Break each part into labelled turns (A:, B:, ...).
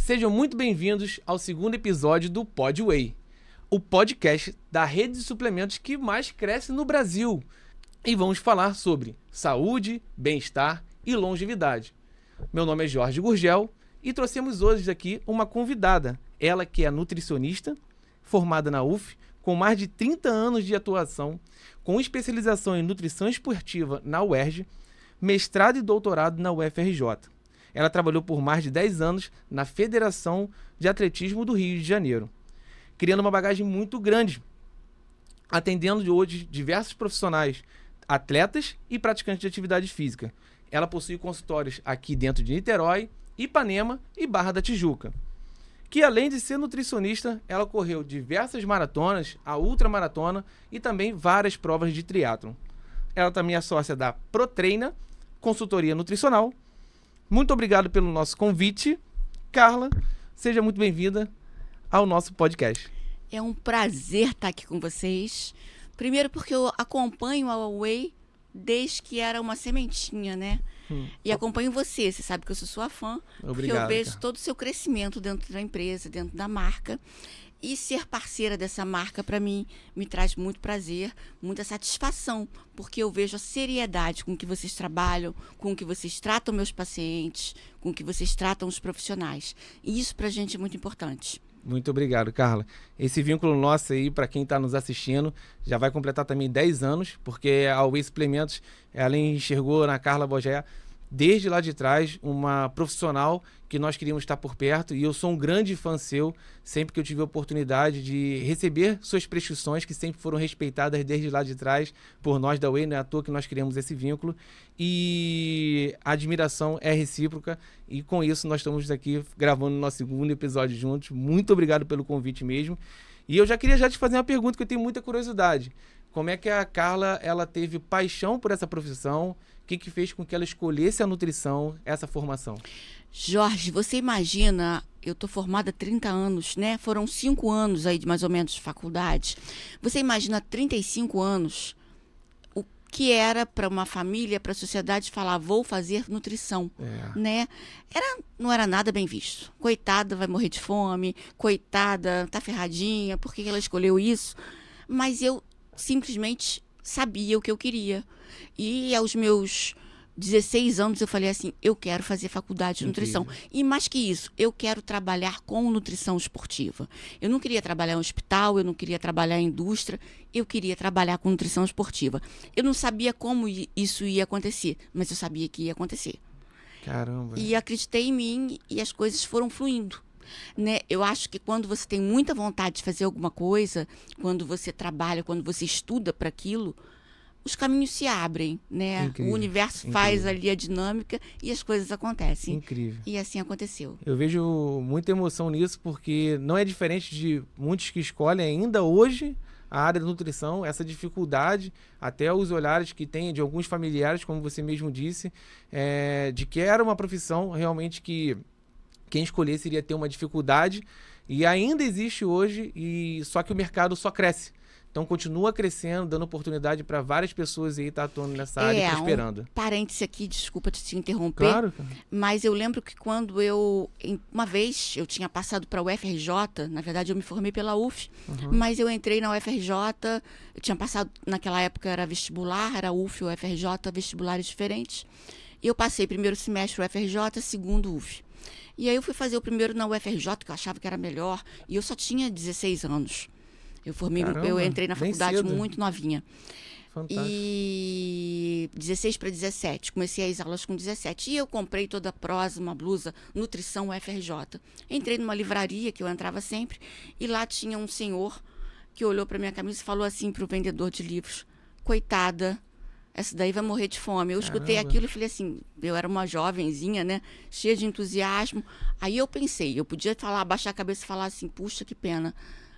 A: Sejam muito bem-vindos ao segundo episódio do Pod Whey, o podcast da rede de suplementos que mais cresce no Brasil. E vamos falar sobre saúde, bem-estar e longevidade. Meu nome é Jorge Gurgel e trouxemos hoje aqui uma convidada. Ela que é nutricionista, formada na UF, com mais de 30 anos de atuação, com especialização em nutrição esportiva na UERJ, mestrado e doutorado na UFRJ. Ela trabalhou por mais de 10 anos na Federação de Atletismo do Rio de Janeiro, criando uma bagagem muito grande, atendendo hoje diversos profissionais, atletas e praticantes de atividade física. Ela possui consultórios aqui dentro de Niterói, Ipanema e Barra da Tijuca. Que além de ser nutricionista, ela correu diversas maratonas, a ultramaratona e também várias provas de triatlon. Ela também é sócia da ProTreina, consultoria nutricional. Muito obrigado pelo nosso convite. Carla, seja muito bem-vinda ao nosso podcast.
B: É um prazer estar aqui com vocês. Primeiro porque eu acompanho a Whey desde que era uma sementinha, né? E acompanho você sabe que eu sou sua fã.
A: Obrigado,
B: porque eu vejo
A: Carla.
B: todo o seu crescimento dentro da empresa, dentro da marca. E ser parceira dessa marca, para mim, me traz muito prazer, muita satisfação, porque eu vejo a seriedade com que vocês trabalham, com que vocês tratam meus pacientes, com que vocês tratam os profissionais. E isso para a gente é muito importante.
A: Muito obrigado, Carla. Esse vínculo nosso aí, para quem está nos assistindo, já vai completar também 10 anos, porque a Whey Suplementos, ela enxergou na Carla Bogé, desde lá de trás, uma profissional que nós queríamos estar por perto, e eu sou um grande fã seu, sempre que eu tive a oportunidade de receber suas prescrições, que sempre foram respeitadas desde lá de trás por nós da Whey, não é à toa que nós criamos esse vínculo, e a admiração é recíproca, e com isso nós estamos aqui gravando o nosso segundo episódio juntos. Muito obrigado pelo convite mesmo, e eu já queria te fazer uma pergunta que eu tenho muita curiosidade. Como é que a Carla ela teve paixão por essa profissão? O que fez com que ela escolhesse a nutrição, essa formação?
B: Jorge, você imagina, eu estou formada há 30 anos, né? Foram 5 anos aí, mais ou menos, de faculdade. Você imagina 35 anos, o que era para uma família, para a sociedade falar, vou fazer nutrição, né? Não era nada bem visto. Coitada, vai morrer de fome, coitada, tá ferradinha, por que ela escolheu isso? Mas eu simplesmente sabia o que eu queria. E aos meus 16 anos eu falei assim, eu quero fazer faculdade de nutrição. E mais que isso, eu quero trabalhar com nutrição esportiva. Eu não queria trabalhar em hospital, eu não queria trabalhar em indústria, eu queria trabalhar com nutrição esportiva. Eu não sabia como isso ia acontecer, mas eu sabia que ia acontecer.
A: Caramba.
B: E acreditei em mim e as coisas foram fluindo. Né? Eu acho que quando você tem muita vontade de fazer alguma coisa, quando você trabalha, quando você estuda para aquilo, os caminhos se abrem, né?
A: Incrível,
B: o universo faz ali a dinâmica e as coisas acontecem.
A: Incrível.
B: E assim aconteceu.
A: Eu vejo muita emoção nisso, porque não é diferente de muitos que escolhem ainda hoje a área da nutrição, essa dificuldade, até os olhares que tem de alguns familiares, como você mesmo disse, de que era uma profissão realmente que quem escolhesse iria ter uma dificuldade, e ainda existe hoje, e só que o mercado só cresce. Então continua crescendo, dando oportunidade para várias pessoas aí estar atuando nessa área e prosperando.
B: Um parêntese aqui, desculpa te interromper.
A: Claro.
B: Mas eu lembro que quando uma vez eu tinha passado para a UFRJ, na verdade eu me formei pela UF, mas eu entrei na UFRJ, eu tinha passado, naquela época era vestibular, era UF, UFRJ, vestibulares diferentes. E eu passei primeiro semestre UFRJ, segundo UF. E aí eu fui fazer o primeiro na UFRJ, que eu achava que era melhor, e eu só tinha 16 anos. Eu entrei na faculdade muito novinha.
A: Fantástico.
B: E 16 para 17, comecei as aulas com 17. E eu comprei toda a prosa, uma blusa, nutrição UFRJ. Entrei numa livraria, que eu entrava sempre, e lá tinha um senhor que olhou para minha camisa e falou assim para o vendedor de livros, coitada, essa daí vai morrer de fome. Eu escutei aquilo e falei assim, eu era uma jovenzinha, né, cheia de entusiasmo. Aí eu pensei, eu podia abaixar a cabeça e falar assim, puxa, que pena.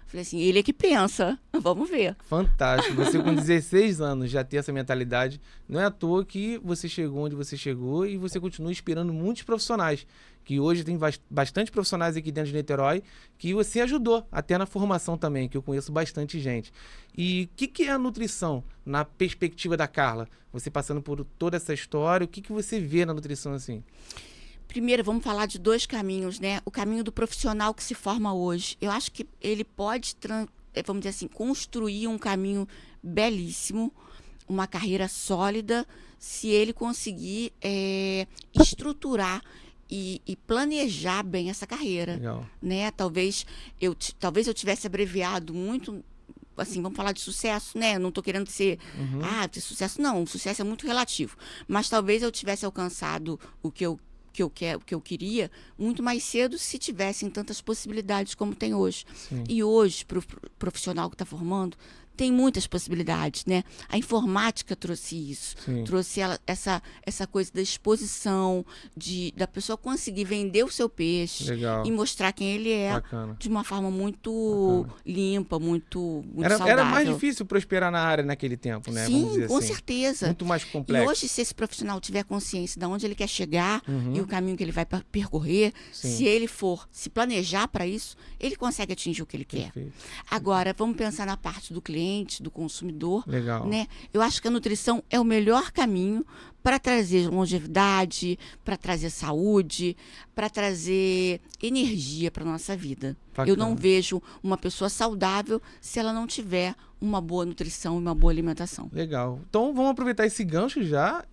B: Falei assim, ele é que pensa, vamos ver.
A: Fantástico, você com 16 anos já ter essa mentalidade, não é à toa que você chegou onde você chegou e você continua inspirando muitos profissionais, que hoje tem bastante profissionais aqui dentro de Niterói, que você ajudou, até na formação também, que eu conheço bastante gente. E o que é a nutrição na perspectiva da Carla? Você passando por toda essa história, o que você vê na nutrição assim?
B: Primeiro, vamos falar de 2 caminhos, né? O caminho do profissional que se forma hoje. Eu acho que ele pode, vamos dizer assim, construir um caminho belíssimo, uma carreira sólida, se ele conseguir estruturar e planejar bem essa carreira.
A: Legal.
B: Né? Talvez eu tivesse abreviado muito, assim, vamos falar de sucesso, né? Eu não estou querendo ser, ter sucesso, não. O sucesso é muito relativo. Mas talvez eu tivesse alcançado o que eu queria muito mais cedo se tivessem tantas possibilidades como tem hoje.
A: Sim.
B: E hoje, para o profissional que está formando, tem muitas possibilidades, né? A informática trouxe isso.
A: Sim.
B: Trouxe essa coisa da exposição, da pessoa conseguir vender o seu peixe.
A: Legal.
B: E mostrar quem ele é.
A: Bacana.
B: De uma forma muito limpa, muito saudável.
A: Era mais difícil prosperar na área naquele tempo, né?
B: Sim,
A: Vamos dizer
B: com
A: assim.
B: certeza.
A: Muito mais complexo.
B: E hoje, se esse profissional tiver consciência de onde ele quer chegar e o caminho que ele vai percorrer,
A: Sim.
B: se ele for se planejar para isso, ele consegue atingir o que ele quer.
A: Perfeito.
B: Agora, vamos pensar na parte do cliente, do consumidor.
A: Legal.
B: Né? Eu acho que a nutrição é o melhor caminho para trazer longevidade, para trazer saúde, para trazer energia para a nossa vida.
A: Bacana.
B: Eu não vejo uma pessoa saudável se ela não tiver uma boa nutrição e uma boa alimentação.
A: Legal. Então vamos aproveitar esse gancho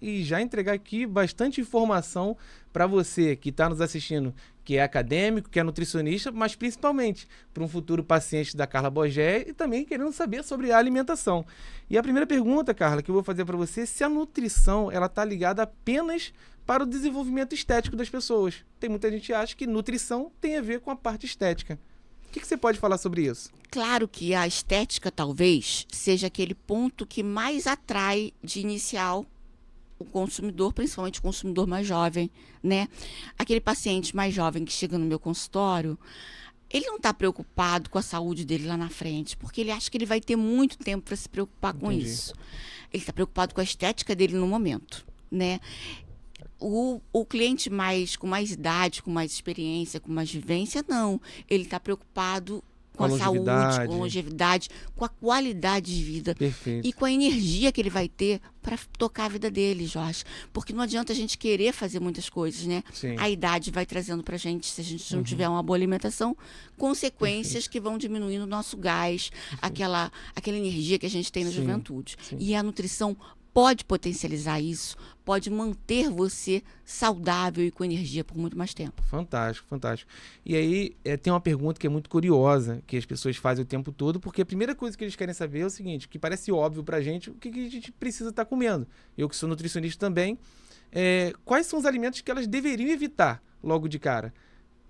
A: e já entregar aqui bastante informação para você que está nos assistindo, que é acadêmico, que é nutricionista, mas principalmente para um futuro paciente da Carla Bogé e também querendo saber sobre a alimentação. E a primeira pergunta, Carla, que eu vou fazer para você é se a nutrição ela está ligada apenas para o desenvolvimento estético das pessoas. Tem muita gente que acha que nutrição tem a ver com a parte estética. O que você pode falar sobre isso?
B: Claro que a estética talvez seja aquele ponto que mais atrai de inicial o consumidor, principalmente o consumidor mais jovem, né? Aquele paciente mais jovem que chega no meu consultório, ele não está preocupado com a saúde dele lá na frente, porque ele acha que ele vai ter muito tempo para se preocupar com isso. Ele está preocupado com a estética dele no momento, né? O cliente com mais idade, com mais experiência, com mais vivência, não. Ele está preocupado com a saúde, com a longevidade, com a qualidade de vida.
A: Perfeito.
B: E com a energia que ele vai ter para tocar a vida dele, Jorge. Porque não adianta a gente querer fazer muitas coisas, né?
A: Sim.
B: A idade vai trazendo para a gente, se a gente não tiver uma boa alimentação, consequências que vão diminuindo o nosso gás, aquela energia que a gente tem na juventude.
A: Sim.
B: E a nutrição pode potencializar isso, pode manter você saudável e com energia por muito mais tempo.
A: Fantástico, fantástico. E aí tem uma pergunta que é muito curiosa, que as pessoas fazem o tempo todo, porque a primeira coisa que eles querem saber é o seguinte, que parece óbvio pra gente, o que a gente precisa estar comendo. Eu que sou nutricionista também, quais são os alimentos que elas deveriam evitar logo de cara?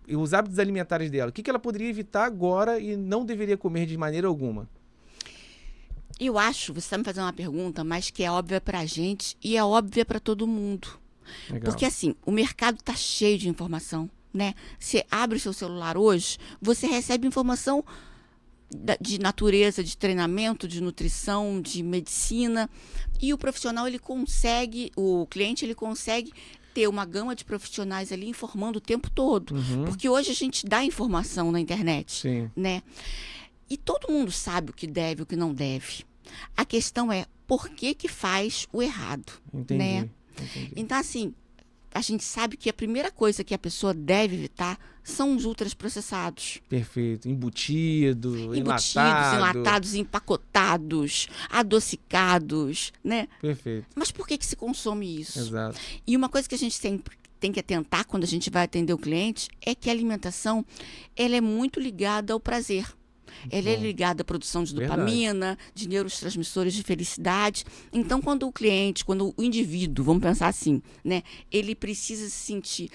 A: E os hábitos alimentares dela, o que ela poderia evitar agora e não deveria comer de maneira alguma?
B: Eu acho, você está me fazendo uma pergunta, mas que é óbvia para a gente e é óbvia para todo mundo.
A: Legal.
B: Porque assim, o mercado está cheio de informação, né? Você abre o seu celular hoje, você recebe informação de natureza, de treinamento, de nutrição, de medicina. E o profissional, o cliente, ele consegue ter uma gama de profissionais ali informando o tempo todo. Porque hoje a gente dá informação na internet,
A: Sim.
B: né? E todo mundo sabe o que deve e o que não deve. A questão é por que faz o errado.
A: Entendi.
B: Né?
A: Entendi.
B: Então, assim, a gente sabe que a primeira coisa que a pessoa deve evitar são os ultraprocessados.
A: Perfeito. Embutidos,
B: enlatados, empacotados, adocicados, né?
A: Perfeito.
B: Mas por que se consome isso?
A: Exato.
B: E uma coisa que a gente sempre tem que atentar quando a gente vai atender o cliente é que a alimentação ela é muito ligada ao prazer. Ela é ligada à produção de dopamina, de neurotransmissores de felicidade. Então, quando o indivíduo, vamos pensar assim, né, ele precisa se sentir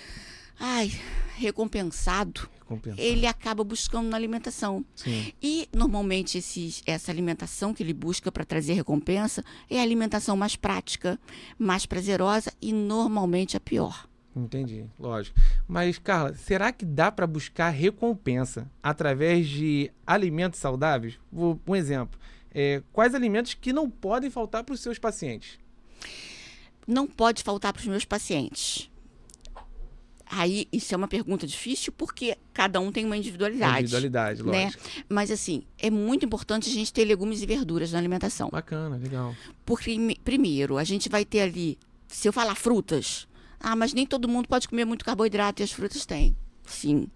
B: recompensado, ele acaba buscando na alimentação.
A: Sim.
B: E, normalmente, essa alimentação que ele busca para trazer recompensa é a alimentação mais prática, mais prazerosa e, normalmente, a pior.
A: Entendi, lógico. Mas, Carla, será que dá para buscar recompensa através de alimentos saudáveis? Um exemplo. Quais alimentos que não podem faltar para os seus pacientes?
B: Não pode faltar para os meus pacientes. Aí, isso é uma pergunta difícil porque cada um tem uma individualidade.
A: Individualidade, lógico.
B: Né? Mas, assim, é muito importante a gente ter legumes e verduras na alimentação.
A: Bacana, legal.
B: Porque, primeiro, a gente vai ter ali, se eu falar frutas, Ah, mas nem todo mundo pode comer muito carboidrato e as frutas têm. Sim.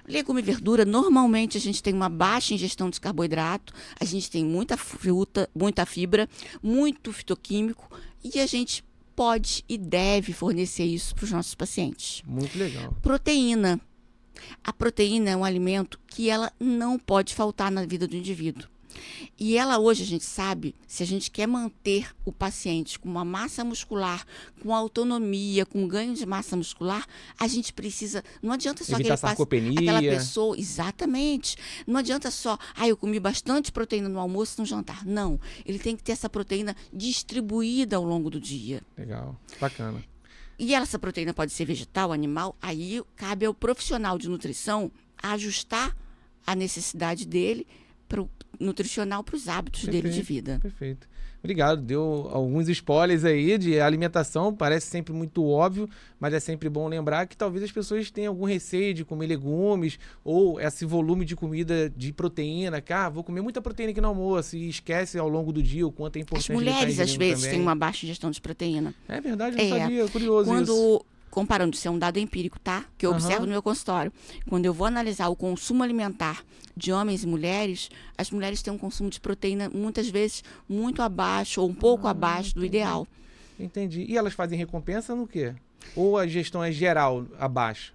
B: Legume e verdura, normalmente a gente tem uma baixa ingestão de carboidrato, a gente tem muita fruta, muita fibra, muito fitoquímico e a gente pode e deve fornecer isso para os nossos pacientes.
A: Muito legal.
B: Proteína. A proteína é um alimento que ela não pode faltar na vida do indivíduo. E ela hoje, a gente sabe, se a gente quer manter o paciente com uma massa muscular, com autonomia, com ganho de massa muscular, a gente precisa, não adianta só
A: evitar sarcopenia.
B: aquela pessoa, exatamente, não adianta só, eu comi bastante proteína no almoço e no jantar. Não, ele tem que ter essa proteína distribuída ao longo do dia.
A: Legal, bacana.
B: E essa proteína pode ser vegetal, animal, aí cabe ao profissional de nutrição ajustar a necessidade dele nutricional para os hábitos dele de vida.
A: Perfeito. Obrigado. Deu alguns spoilers aí de alimentação. Parece sempre muito óbvio, mas é sempre bom lembrar que talvez as pessoas tenham algum receio de comer legumes ou esse volume de comida de proteína. Que, vou comer muita proteína aqui no almoço e esquece ao longo do dia o quanto é importante.
B: As mulheres, às vezes, têm uma baixa ingestão de proteína.
A: É verdade, eu não sabia. Curioso
B: isso. Comparando, isso é um dado empírico, tá? Que eu observo no meu consultório. Quando eu vou analisar o consumo alimentar de homens e mulheres, as mulheres têm um consumo de proteína muitas vezes muito abaixo ou um pouco abaixo do ideal.
A: Entendi. E elas fazem recompensa no quê? Ou a gestão é geral abaixo?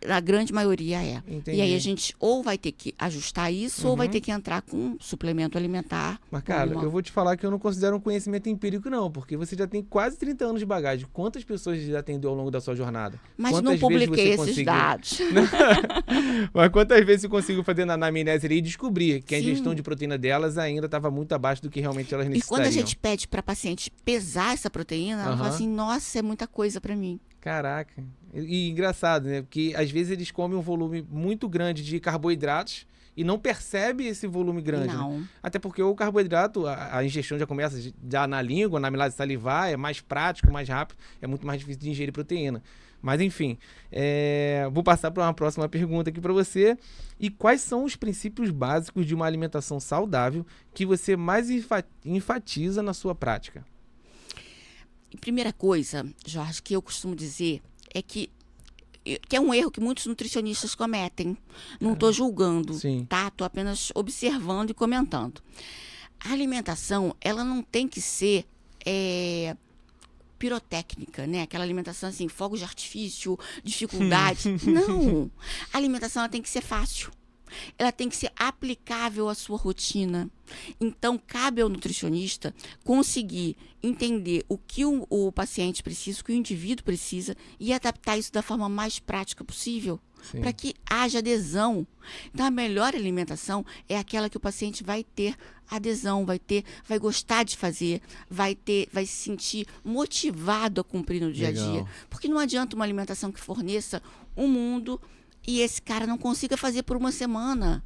B: A grande maioria é.
A: Entendi.
B: E aí a gente ou vai ter que ajustar isso ou vai ter que entrar com um suplemento alimentar.
A: Mas, cara, eu vou te falar que eu não considero um conhecimento empírico, não, porque você já tem quase 30 anos de bagagem. Quantas pessoas você já atendeu ao longo da sua jornada?
B: Mas
A: quantas
B: não publiquei esses dados.
A: Mas quantas vezes eu consigo fazer na anamnese ali e descobrir que a
B: Sim.
A: ingestão de proteína delas ainda estava muito abaixo do que realmente elas necessitariam?
B: E quando a gente pede para a paciente pesar essa proteína, ela fala assim, nossa, é muita coisa para mim.
A: Caraca. E engraçado, né? Porque às vezes eles comem um volume muito grande de carboidratos e não percebe esse volume grande.
B: Não.
A: Né? Até porque o carboidrato, a ingestão já começa já na língua, na amilase salivar, é mais prático, mais rápido, é muito mais difícil de ingerir proteína. Mas enfim, vou passar para uma próxima pergunta aqui para você. E quais são os princípios básicos de uma alimentação saudável que você mais enfatiza na sua prática?
B: E primeira coisa, Jorge, que eu costumo dizer é que é um erro que muitos nutricionistas cometem. Não estou julgando, tá? Estou apenas observando e comentando. A alimentação, ela não tem que ser pirotécnica, né? Aquela alimentação assim, fogos de artifício, dificuldade. Não! A alimentação ela tem que ser fácil. Ela tem que ser aplicável à sua rotina. Então, cabe ao nutricionista conseguir entender o que o paciente precisa, o que o indivíduo precisa e adaptar isso da forma mais prática possível, para que haja adesão. Então, a melhor alimentação é aquela que o paciente vai ter adesão, vai gostar de fazer, vai se sentir motivado a cumprir no dia a dia. Porque não adianta uma alimentação que forneça um mundo e esse cara não consiga fazer por uma semana.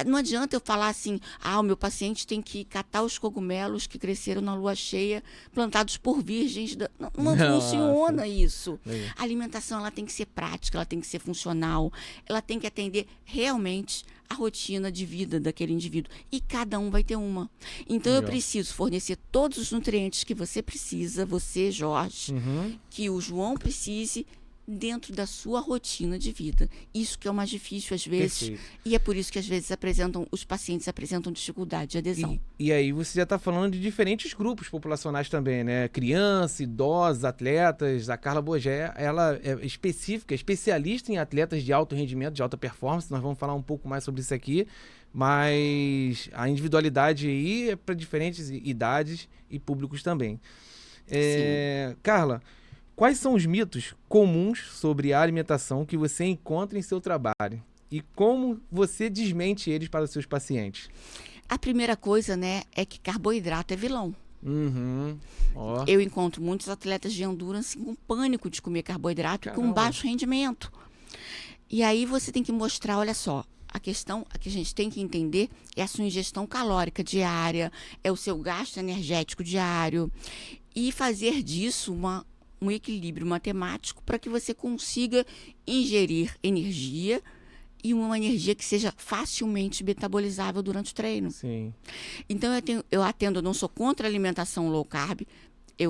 B: Não adianta eu falar assim, o meu paciente tem que catar os cogumelos que cresceram na lua cheia, plantados por virgens. Não funciona isso. A alimentação ela tem que ser prática, ela tem que ser funcional, ela tem que atender realmente a rotina de vida daquele indivíduo. E cada um vai ter uma. Então eu preciso fornecer todos os nutrientes que você precisa, você, Jorge, que o João precise, dentro da sua rotina de vida. Isso que é o mais difícil às vezes. Perfeito. E é por isso que às vezes os pacientes apresentam dificuldade de adesão.
A: E aí você já está falando de diferentes grupos populacionais também, né? Criança, idosos, atletas. A Carla Bogé, ela é especialista em atletas de alto rendimento, de alta performance. Nós vamos falar um pouco mais sobre isso aqui. Mas a individualidade aí é para diferentes idades e públicos também. Carla, quais são os mitos comuns sobre a alimentação que você encontra em seu trabalho? E como você desmente eles para os seus pacientes?
B: A primeira coisa, né, é que carboidrato é vilão.
A: Oh.
B: Eu encontro muitos atletas de endurance com pânico de comer carboidrato com baixo rendimento. E aí você tem que mostrar, olha só, a questão que a gente tem que entender é a sua ingestão calórica diária, é o seu gasto energético diário e fazer disso um equilíbrio matemático para que você consiga ingerir energia e uma energia que seja facilmente metabolizável durante o treino.
A: Sim.
B: Então eu atendo, eu não sou contra a alimentação low carb,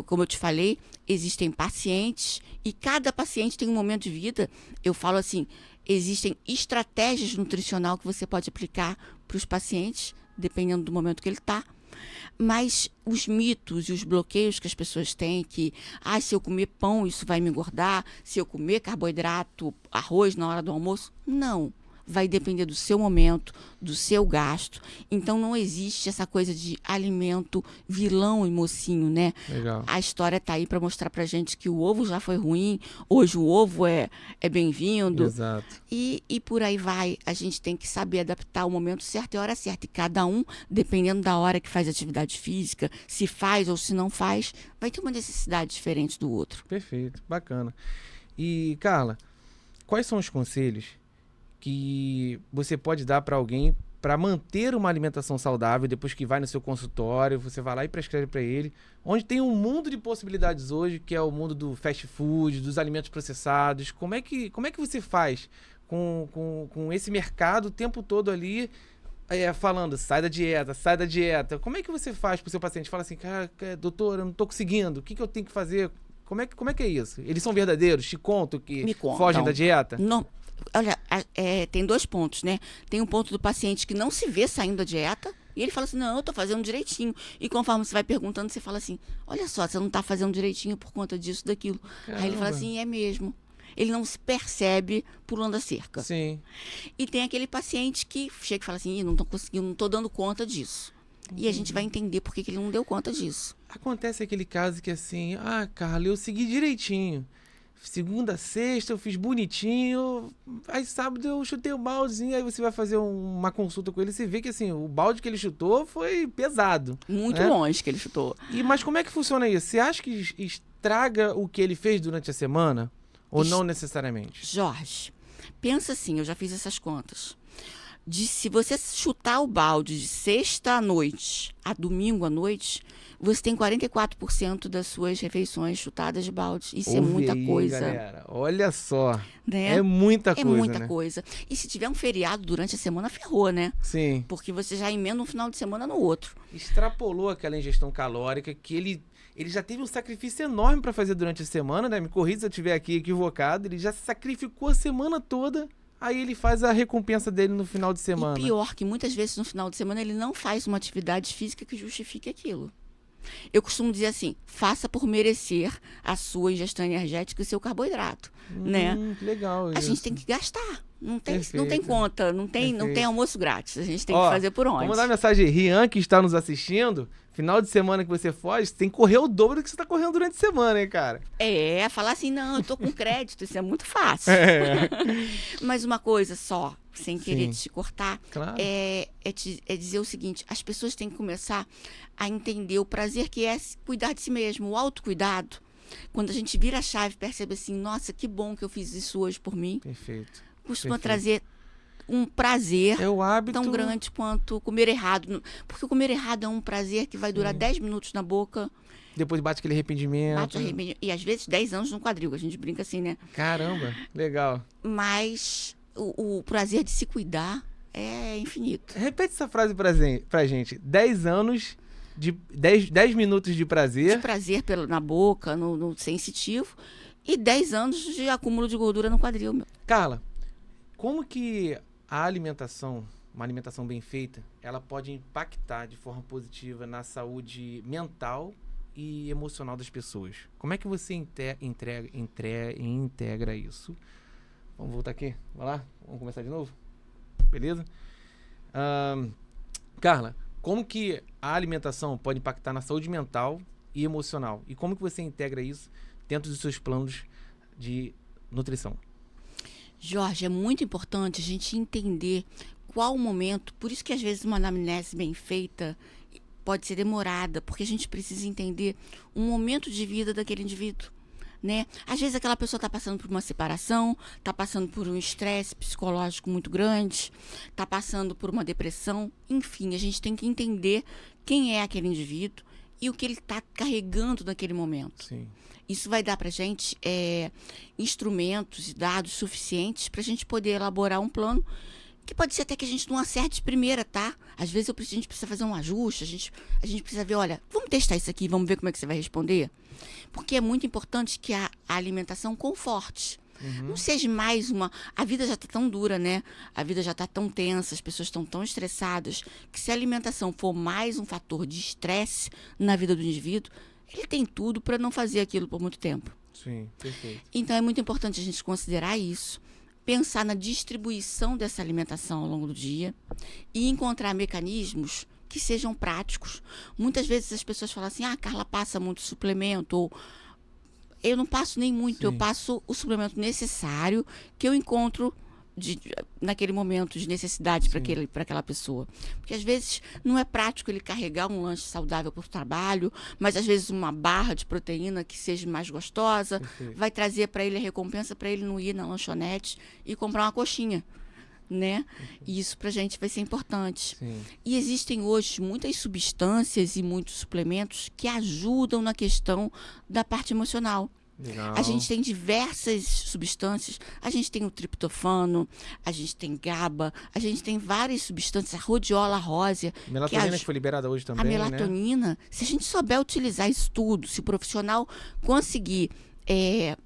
B: Como eu te falei, existem pacientes e cada paciente tem um momento de vida. Eu falo assim, existem estratégias nutricional que você pode aplicar para os pacientes, dependendo do momento que ele está. Mas os mitos e os bloqueios que as pessoas têm, que se eu comer pão isso vai me engordar, se eu comer carboidrato, arroz na hora do almoço, não. Vai depender do seu momento, do seu gasto. Então, não existe essa coisa de alimento vilão e mocinho, né?
A: Legal.
B: A história tá aí para mostrar pra gente que o ovo já foi ruim, hoje o ovo é bem-vindo.
A: Exato.
B: E por aí vai. A gente tem que saber adaptar o momento certo e a hora certa. E cada um, dependendo da hora que faz atividade física, se faz ou se não faz, vai ter uma necessidade diferente do outro.
A: Perfeito, bacana. E, Carla, quais são os conselhos que você pode dar para alguém para manter uma alimentação saudável depois que vai no seu consultório, você vai lá e prescreve para ele, onde tem um mundo de possibilidades hoje, que é o mundo do fast food, dos alimentos processados. Como é que você faz com esse mercado o tempo todo ali falando, sai da dieta, sai da dieta? Como é que você faz pro seu paciente? Fala assim, cara, doutor, eu não tô conseguindo, o que eu tenho que fazer? Como é que é isso? Eles são verdadeiros? Te contam que fogem da dieta?
B: Não. Olha, tem 2 pontos, né? Tem um ponto do paciente que não se vê saindo da dieta e ele fala assim, não, eu tô fazendo direitinho. E conforme você vai perguntando, você fala assim, olha só, você não tá fazendo direitinho por conta disso, daquilo.
A: Caramba.
B: Aí ele fala assim, é mesmo. Ele não se percebe pulando a cerca.
A: Sim.
B: E tem aquele paciente que chega e fala assim, não tô conseguindo, não tô dando conta disso. E a gente vai entender por que ele não deu conta disso.
A: Acontece aquele caso que assim, Carla, eu segui direitinho. Segunda, sexta, eu fiz bonitinho. Aí sábado eu chutei o baldezinho. Aí você vai fazer uma consulta com ele. Você vê que assim, o balde que ele chutou foi pesado.
B: Muito
A: né?
B: longe que ele chutou.
A: Mas como é que funciona isso? Você acha que estraga o que ele fez durante a semana? Ou não necessariamente?
B: Jorge, pensa assim, eu já fiz essas contas. Se você chutar o balde de sexta à noite a domingo à noite, você tem 44% das suas refeições chutadas de balde. Isso é muita coisa.
A: Galera, olha só.
B: Né?
A: É muita coisa.
B: É muita
A: né?
B: coisa. E se tiver um feriado durante a semana, ferrou, né?
A: Sim.
B: Porque você já emenda um final de semana no outro.
A: Extrapolou aquela ingestão calórica que ele já teve um sacrifício enorme para fazer durante a semana, né? Me corrija se eu estiver aqui equivocado. Ele já se sacrificou a semana toda. Aí ele faz a recompensa dele no final de semana.
B: E pior, que muitas vezes no final de semana ele não faz uma atividade física que justifique aquilo. Eu costumo dizer assim, faça por merecer a sua ingestão energética e o seu carboidrato, né?
A: Legal isso.
B: A gente tem que gastar. Não tem
A: Perfeito.
B: conta, não tem almoço grátis. A gente tem que fazer por onde.
A: Vamos dar mensagem aí. Rian, que está nos assistindo, final de semana que você foge, você tem que correr o dobro do que você está correndo durante a semana, hein, cara?
B: Falar assim, não, eu tô com crédito, isso é muito fácil. Mas uma coisa só, sem querer te cortar,
A: claro.
B: é dizer o seguinte, as pessoas têm que começar a entender o prazer que é cuidar de si mesmo, o autocuidado. Quando a gente vira a chave, percebe assim, nossa, que bom que eu fiz isso hoje por mim.
A: Perfeito.
B: Costuma trazer um prazer tão grande quanto comer errado. Porque o comer errado é um prazer que vai durar 10 minutos na boca.
A: Depois bate aquele arrependimento.
B: E às vezes 10 anos no quadril, a gente brinca assim, né?
A: Caramba, legal.
B: Mas o prazer de se cuidar é infinito.
A: Repete essa frase pra gente. 10 anos, 10 minutos de prazer.
B: De prazer na boca, no sensitivo. E 10 anos de acúmulo de gordura no quadril, meu.
A: Carla, como que a alimentação, uma alimentação bem feita, ela pode impactar de forma positiva na saúde mental e emocional das pessoas? Como é que você integra isso? Vamos voltar aqui? Vai lá? Vamos começar de novo? Beleza? Carla, como que a alimentação pode impactar na saúde mental e emocional? E como que você integra isso dentro dos seus planos de nutrição?
B: Jorge, é muito importante a gente entender qual o momento, por isso que às vezes uma anamnese bem feita pode ser demorada, porque a gente precisa entender o momento de vida daquele indivíduo, né? Às vezes aquela pessoa está passando por uma separação, está passando por um estresse psicológico muito grande, está passando por uma depressão, enfim, a gente tem que entender quem é aquele indivíduo e o que ele está carregando naquele momento.
A: Sim.
B: Isso vai dar para a gente instrumentos e dados suficientes para a gente poder elaborar um plano que pode ser até que a gente não acerte de primeira, tá? Às vezes a gente precisa fazer um ajuste, a gente precisa ver, olha, vamos testar isso aqui, vamos ver como é que você vai responder. Porque é muito importante que a alimentação conforte. Não seja mais uma... A vida já está tão dura, né? A vida já está tão tensa, as pessoas estão tão estressadas, que se a alimentação for mais um fator de estresse na vida do indivíduo, ele tem tudo para não fazer aquilo por muito tempo.
A: Sim, perfeito.
B: Então é muito importante a gente considerar isso, pensar na distribuição dessa alimentação ao longo do dia e encontrar mecanismos que sejam práticos. Muitas vezes as pessoas falam assim, Carla passa muito suplemento, ou eu não passo nem muito, eu passo o suplemento necessário que eu encontro naquele momento de necessidade para aquela pessoa. Porque às vezes não é prático ele carregar um lanche saudável para o trabalho, mas às vezes uma barra de proteína que seja mais gostosa vai trazer para ele a recompensa para ele não ir na lanchonete e comprar uma coxinha. Né? E isso pra gente vai ser importante. E existem hoje muitas substâncias e muitos suplementos que ajudam na questão da parte emocional.
A: Legal.
B: A gente tem diversas substâncias, a gente tem o triptofano, a gente tem GABA, a gente tem várias substâncias, a rhodiola rósea.
A: Melatonina que foi liberada hoje também,
B: a melatonina, né? Se a gente souber utilizar isso tudo, se o profissional conseguir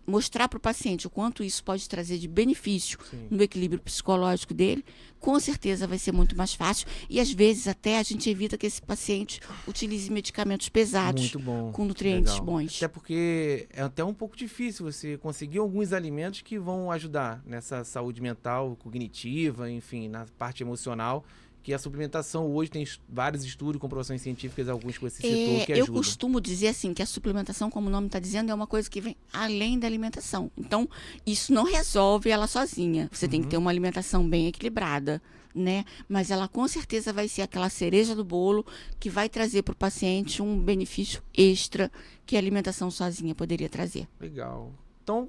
B: mostrar para o paciente o quanto isso pode trazer de benefício no equilíbrio psicológico dele, com certeza vai ser muito mais fácil. E às vezes até a gente evita que esse paciente utilize medicamentos pesados com nutrientes bons.
A: Até porque é até um pouco difícil você conseguir alguns alimentos que vão ajudar nessa saúde mental, cognitiva, enfim, na parte emocional. Que a suplementação hoje tem vários estudos, comprovações científicas, alguns que você citou, que ajudam.
B: Eu costumo dizer assim, que a suplementação, como o nome está dizendo, é uma coisa que vem além da alimentação. Então, isso não resolve ela sozinha. Você tem que ter uma alimentação bem equilibrada, né? Mas ela com certeza vai ser aquela cereja do bolo que vai trazer para o paciente um benefício extra que a alimentação sozinha poderia trazer.
A: Legal. Então,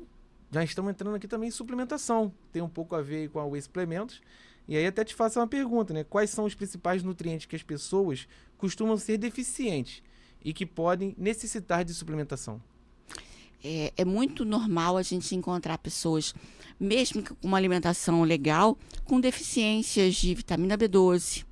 A: já estamos entrando aqui também em suplementação. Tem um pouco a ver com a Whey Suplementos. E aí até te faço uma pergunta, né? Quais são os principais nutrientes que as pessoas costumam ser deficientes e que podem necessitar de suplementação?
B: É muito normal a gente encontrar pessoas, mesmo com uma alimentação legal, com deficiências de vitamina B12,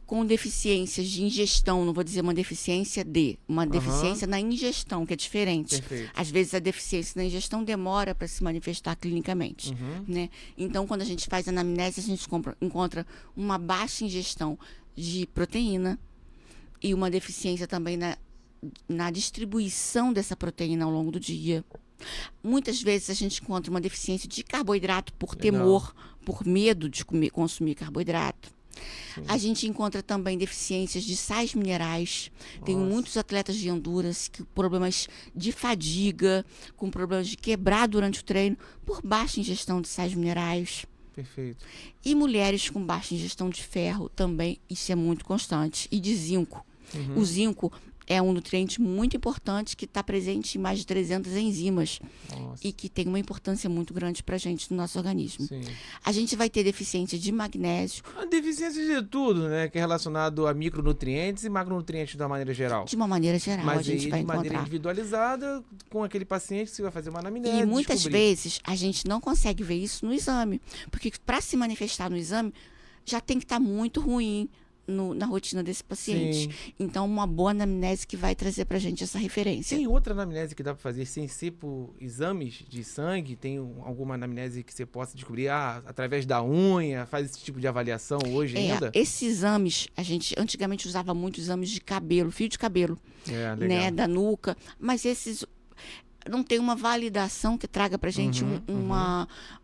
B: com deficiências de ingestão, não vou dizer uma deficiência uma deficiência na ingestão, que é diferente.
A: Perfeito.
B: Às vezes a deficiência na ingestão demora para se manifestar clinicamente, né? Então, quando a gente faz anamnese, a gente encontra uma baixa ingestão de proteína e uma deficiência também na distribuição dessa proteína ao longo do dia. Muitas vezes a gente encontra uma deficiência de carboidrato por temor, por medo de consumir carboidrato. A gente encontra também deficiências de sais minerais. Tem muitos atletas de endurance com problemas de fadiga, com problemas de quebrar durante o treino, por baixa ingestão de sais minerais.
A: Perfeito.
B: E mulheres com baixa ingestão de ferro também, isso é muito constante. E de zinco. O zinco é um nutriente muito importante que está presente em mais de 300 enzimas. E que tem uma importância muito grande para a gente no nosso organismo. A gente vai ter deficiência de magnésio.
A: A deficiência de tudo, né? Que é relacionado a micronutrientes e macronutrientes de uma maneira geral.
B: De uma maneira geral,
A: mas
B: a gente vai encontrar.
A: De maneira individualizada, com aquele paciente, você vai fazer uma anamnese.
B: E muitas vezes a gente não consegue ver isso no exame. Porque para se manifestar no exame, já tem que estar muito ruim na rotina desse paciente. Então, uma boa anamnese que vai trazer pra gente essa referência.
A: Tem outra anamnese que dá pra fazer sem ser por exames de sangue? Tem alguma anamnese que você possa descobrir através da unha? Faz esse tipo de avaliação hoje ainda?
B: Esses exames, a gente antigamente usava muito exames de cabelo, fio de cabelo, né, da nuca, mas esses não tem uma validação que traga pra gente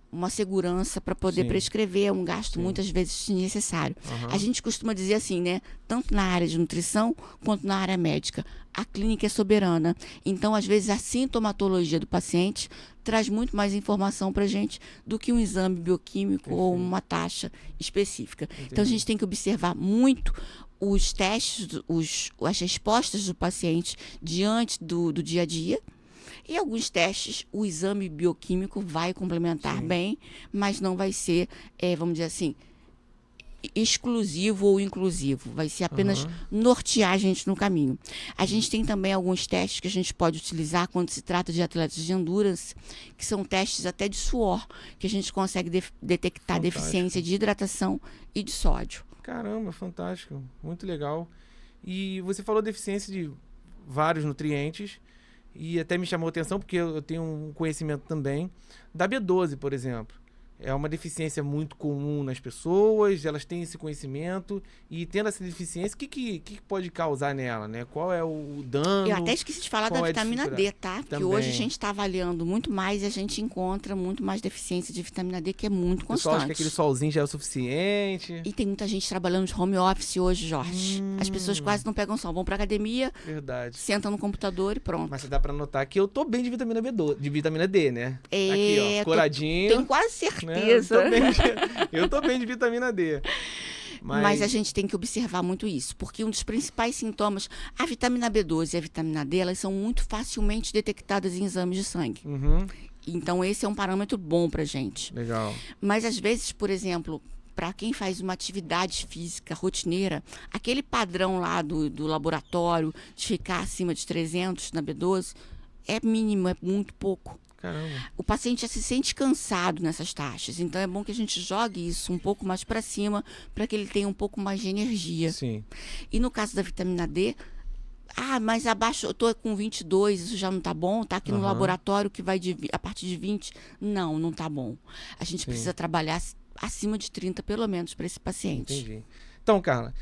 B: uma segurança para poder prescrever, é um gasto muitas vezes desnecessário. A gente costuma dizer assim, né? Tanto na área de nutrição quanto na área médica, a clínica é soberana. Então, às vezes, a sintomatologia do paciente traz muito mais informação para a gente do que um exame bioquímico ou uma taxa específica. Então, a gente tem que observar muito os testes, as respostas do paciente diante do dia a dia. E alguns testes, o exame bioquímico vai complementar bem, mas não vai ser, vamos dizer assim, exclusivo ou inclusivo, vai ser apenas nortear a gente no caminho. A gente tem também alguns testes que a gente pode utilizar quando se trata de atletas de endurance, que são testes até de suor, que a gente consegue detectar deficiência de hidratação e de sódio.
A: Caramba, fantástico, muito legal. E você falou deficiência de vários nutrientes, e até me chamou a atenção, porque eu tenho um conhecimento também da B12, por exemplo. É uma deficiência muito comum nas pessoas, elas têm esse conhecimento, e tendo essa deficiência, o que pode causar nela, né? Qual é o dano?
B: Eu até esqueci de falar da vitamina D, tá? Porque hoje a gente está avaliando muito mais e a gente encontra muito mais deficiência de vitamina D, que é muito constante. O pessoal
A: acha que aquele solzinho já é o suficiente.
B: E tem muita gente trabalhando de home office hoje, Jorge. As pessoas quase não pegam sol, vão pra academia, sentam no computador e pronto.
A: Mas dá pra notar que eu tô bem de vitamina B12, de vitamina D, né? Aqui, ó, coradinho.
B: Tenho quase certeza.
A: Eu tô bem de vitamina D.
B: Mas a gente tem que observar muito isso, porque um dos principais sintomas, a vitamina B12 e a vitamina D, elas são muito facilmente detectadas em exames de sangue. Então, esse é um parâmetro bom pra gente.
A: Legal.
B: Mas, às vezes, por exemplo, para quem faz uma atividade física rotineira, aquele padrão lá do laboratório de ficar acima de 300 na B12 é mínimo, é muito pouco.
A: Caramba.
B: O paciente já se sente cansado nessas taxas, então é bom que a gente jogue isso um pouco mais para cima, para que ele tenha um pouco mais de energia.
A: Sim.
B: E no caso da vitamina D, mas abaixo, eu tô com 22, isso já não tá bom, tá aqui no laboratório que vai a partir de 20. Não tá bom. A gente precisa trabalhar acima de 30, pelo menos, para esse paciente.
A: Entendi. Então, Carla,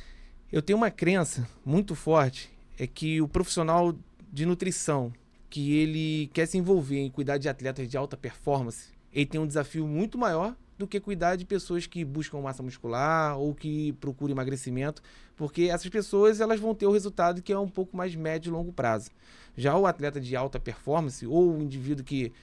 A: eu tenho uma crença muito forte, é que o profissional de nutrição, que ele quer se envolver em cuidar de atletas de alta performance, ele tem um desafio muito maior do que cuidar de pessoas que buscam massa muscular ou que procuram emagrecimento, porque essas pessoas elas vão ter o resultado que é um pouco mais médio e longo prazo. Já o atleta de alta performance ou o indivíduo que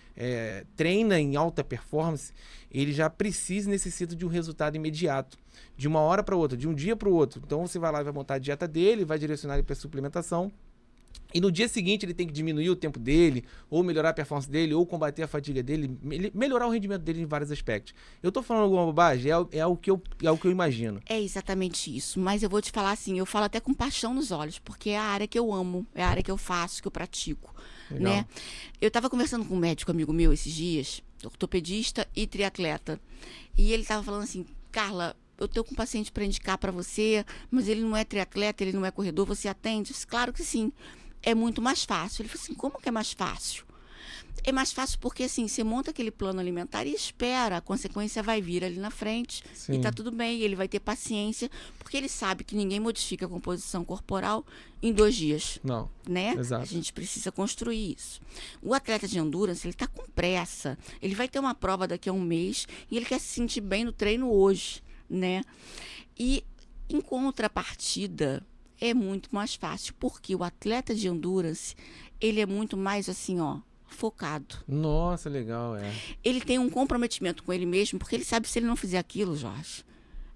A: treina em alta performance, ele já precisa e necessita de um resultado imediato, de uma hora para outra, de um dia para o outro. Então você vai lá e vai montar a dieta dele, vai direcionar ele para a suplementação, e no dia seguinte ele tem que diminuir o tempo dele, ou melhorar a performance dele, ou combater a fadiga dele, melhorar o rendimento dele em vários aspectos. Eu tô falando alguma bobagem? É o que eu imagino.
B: É exatamente isso. Mas eu vou te falar assim, eu falo até com paixão nos olhos, porque é a área que eu amo, é a área que eu faço, que eu pratico.
A: Legal.
B: Né? Eu estava conversando com um médico amigo meu esses dias, ortopedista e triatleta. E ele estava falando assim, Carla, eu tenho um paciente para indicar para você, mas ele não é triatleta, ele não é corredor, você atende? Eu disse, claro que sim. É muito mais fácil. Ele falou assim, como que é mais fácil? É mais fácil porque, assim, você monta aquele plano alimentar e espera, a consequência vai vir ali na frente. Sim. E tá tudo bem, ele vai ter paciência, porque ele sabe que ninguém modifica a composição corporal em 2 dias.
A: Não,
B: né?
A: Exato.
B: A gente precisa construir isso. O atleta de endurance, ele tá com pressa, ele vai ter uma prova daqui a 1 mês e ele quer se sentir bem no treino hoje, né? E, em contrapartida, é muito mais fácil, porque o atleta de endurance, ele é muito mais assim, focado.
A: Nossa, legal,
B: Ele tem um comprometimento com ele mesmo, porque ele sabe que se ele não fizer aquilo, Jorge,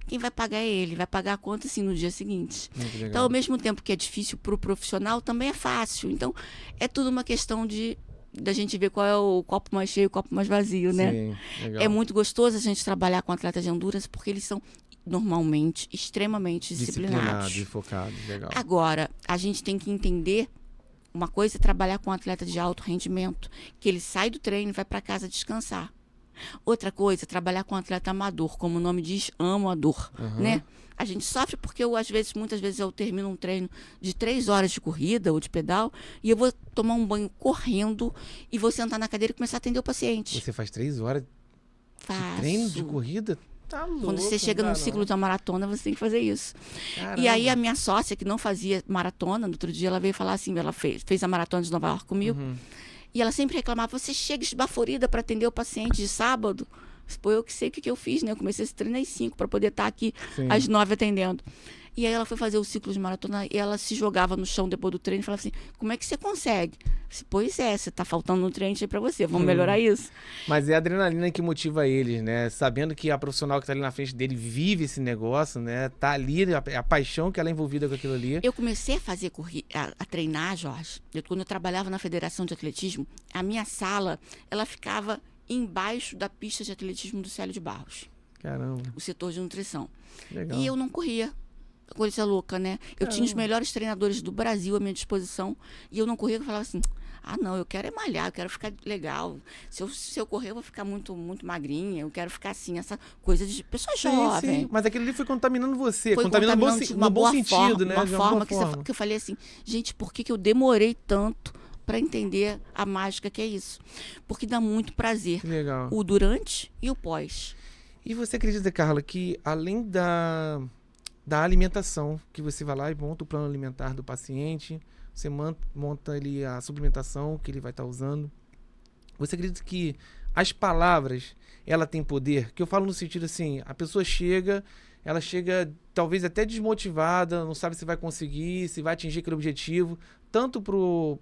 B: quem vai pagar é ele, vai pagar a conta assim no dia seguinte. Então, ao mesmo tempo que é difícil para o profissional, também é fácil. Então, é tudo uma questão da gente ver qual é o copo mais cheio e o copo mais vazio, né?
A: Sim, legal.
B: É muito gostoso a gente trabalhar com atletas de endurance, porque eles são normalmente extremamente disciplinados
A: e focados, legal.
B: Agora, a gente tem que entender, uma coisa é trabalhar com um atleta de alto rendimento, que ele sai do treino e vai para casa descansar. Outra coisa é trabalhar com um atleta amador, como o nome diz, amo a dor, né? A gente sofre porque muitas vezes eu termino um treino de 3 horas de corrida ou de pedal e eu vou tomar um banho correndo e vou sentar na cadeira e começar a atender o paciente.
A: Você faz 3 horas de treino de corrida? Tá louco.
B: Quando você chega no ciclo da maratona, você tem que fazer isso. Caramba. E aí a minha sócia, que não fazia maratona, no outro dia ela veio falar assim, ela fez a maratona de Nova York comigo, e ela sempre reclamava, você chega esbaforida para atender o paciente de sábado? Pô, eu que sei o que eu fiz, né? Eu comecei às 3h05 para poder estar aqui às 9 atendendo. E aí ela foi fazer o ciclo de maratona e ela se jogava no chão depois do treino e falava assim, como é que você consegue? Eu disse, pois é, você tá faltando nutriente aí pra você, vamos melhorar isso.
A: Mas é a adrenalina que motiva eles, né? Sabendo que a profissional que tá ali na frente dele vive esse negócio, né? Tá ali, a paixão que ela é envolvida com aquilo ali.
B: Eu comecei a fazer a treinar, Jorge, quando eu trabalhava na Federação de Atletismo, a minha sala, ela ficava embaixo da pista de atletismo do Célio de Barros.
A: Caramba,
B: o setor de nutrição.
A: legal.
B: E eu não corria. Coisa louca, né? Eu tinha os melhores treinadores do Brasil à minha disposição e eu não corria, eu falava assim, não, eu quero é malhar, eu quero ficar legal. Se eu correr, eu vou ficar muito, muito magrinha, eu quero ficar assim, essa coisa de pessoa jovem.
A: Sim, mas aquele ali foi contaminando você,
B: Foi
A: contaminando
B: contaminando de uma
A: no bom
B: boa
A: sentido,
B: forma,
A: né?
B: uma
A: De
B: forma
A: boa forma.
B: que eu falei assim, gente, por que eu demorei tanto para entender a mágica que é isso? Porque dá muito prazer.
A: Que legal.
B: O durante e o pós.
A: E você acredita, Carla, que além da alimentação, que você vai lá e monta o plano alimentar do paciente, você monta ali a suplementação que ele vai estar usando, você acredita que as palavras, ela tem poder? Que eu falo no sentido assim, a pessoa ela chega talvez até desmotivada, não sabe se vai conseguir, se vai atingir aquele objetivo, tanto pro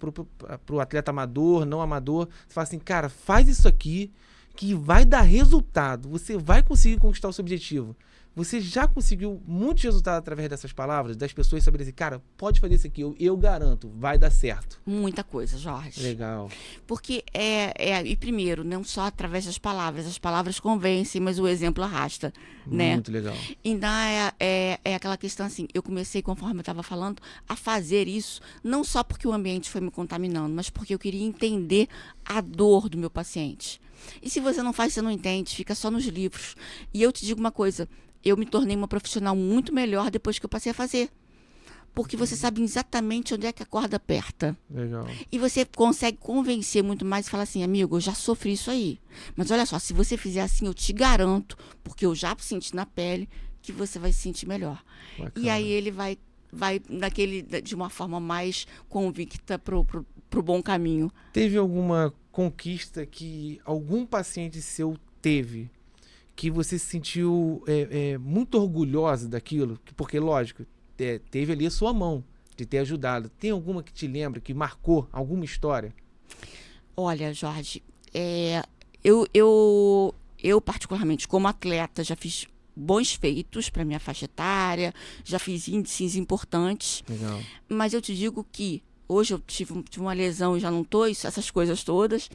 A: atleta amador, não amador, você fala assim, cara, faz isso aqui, que vai dar resultado, você vai conseguir conquistar o seu objetivo. Você já conseguiu muitos resultados através dessas palavras, das pessoas saberem assim, cara, pode fazer isso aqui, eu garanto, vai dar certo.
B: Muita coisa, Jorge.
A: Legal.
B: Porque e primeiro, não só através das palavras, as palavras convencem, mas o exemplo arrasta, né?
A: Muito legal.
B: Então é aquela questão assim, eu comecei, conforme eu estava falando, a fazer isso, não só porque o ambiente foi me contaminando, mas porque eu queria entender a dor do meu paciente. E se você não faz, você não entende, fica só nos livros. E eu te digo uma coisa, eu me tornei uma profissional muito melhor depois que eu passei a fazer. Porque você sabe exatamente onde é que a corda aperta.
A: Legal.
B: E você consegue convencer muito mais e falar assim, amigo, eu já sofri isso aí. Mas olha só, se você fizer assim, eu te garanto, porque eu já senti na pele, que você vai se sentir melhor.
A: Bacana.
B: E aí ele vai de uma forma mais convicta pro bom caminho.
A: Teve alguma conquista que algum paciente seu teve, que você se sentiu muito orgulhosa daquilo? Porque, lógico, teve ali a sua mão de ter ajudado. Tem alguma que te lembra, que marcou alguma história?
B: Olha, Jorge, eu particularmente, como atleta, já fiz bons feitos para minha faixa etária, já fiz índices importantes.
A: Legal.
B: Mas eu te digo que hoje eu tive uma lesão e já não estou, essas coisas todas,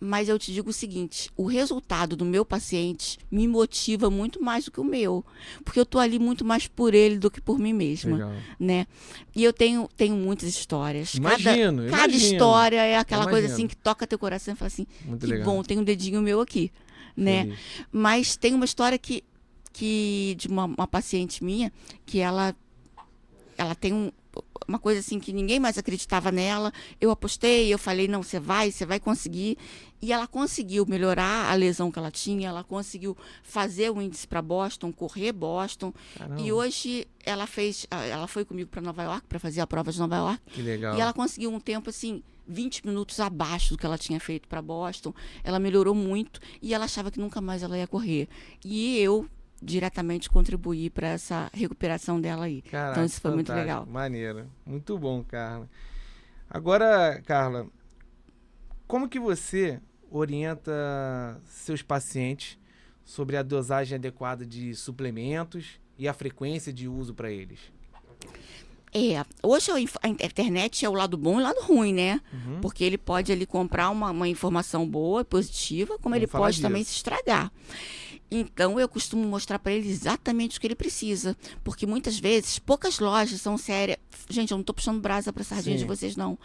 B: mas eu te digo o seguinte, o resultado do meu paciente me motiva muito mais do que o meu, porque eu estou ali muito mais por ele do que por mim mesma.
A: Legal.
B: Né? E eu tenho muitas histórias.
A: Imagino.
B: Cada história é aquela coisa assim
A: Imagino.
B: que toca teu coração e fala assim,
A: Muito
B: que
A: legal.
B: bom, tem um dedinho meu aqui. Né?
A: Feliz.
B: Mas tem uma história que de uma paciente minha, que ela tem uma coisa assim que ninguém mais acreditava nela. Eu apostei, eu falei, não, você vai conseguir. E ela conseguiu melhorar a lesão que ela tinha, ela conseguiu fazer o índice para Boston, correr Boston.
A: Caramba.
B: E hoje ela foi comigo para Nova York, para fazer a prova de Nova York.
A: Que legal.
B: E ela conseguiu um tempo assim, 20 minutos abaixo do que ela tinha feito para Boston. Ela melhorou muito e ela achava que nunca mais ela ia correr. E eu diretamente contribuir para essa recuperação dela aí.
A: Caraca,
B: então isso foi muito
A: fantástico.
B: legal.
A: Maneiro. Muito bom, Carla. Agora, Carla, como que você orienta seus pacientes sobre a dosagem adequada de suplementos e a frequência de uso para eles?
B: Hoje a internet é o lado bom e o lado ruim, né?
A: Uhum.
B: Porque ele pode ali comprar uma informação boa e positiva, como ele pode também se estragar. Então, eu costumo mostrar para ele exatamente o que ele precisa. Porque muitas vezes, poucas lojas são sérias. Gente, eu não estou puxando brasa para sardinha de vocês, não.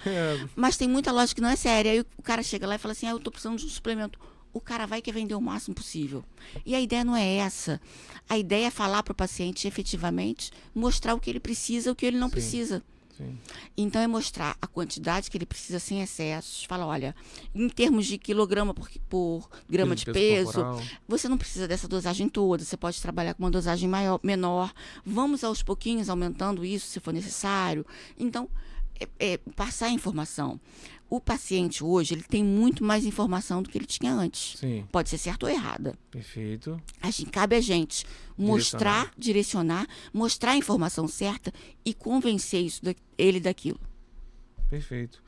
B: Mas tem muita loja que não é séria. Aí o cara chega lá e fala assim, eu estou precisando de um suplemento. O cara vai querer vender o máximo possível. E a ideia não é essa. A ideia é falar para o paciente, efetivamente, mostrar o que ele precisa, o que ele não precisa.
A: Sim.
B: Então, é mostrar a quantidade que ele precisa sem excessos. Fala, olha, em termos de quilograma por grama de peso, você não precisa dessa dosagem toda. Você pode trabalhar com uma dosagem menor. Vamos aos pouquinhos aumentando isso, se for necessário. Então, passar a informação. O paciente hoje, ele tem muito mais informação do que ele tinha antes.
A: Sim.
B: Pode ser certa ou errada.
A: Perfeito.
B: Cabe a gente mostrar, direcionar, mostrar a informação certa e convencer ele daquilo.
A: Perfeito.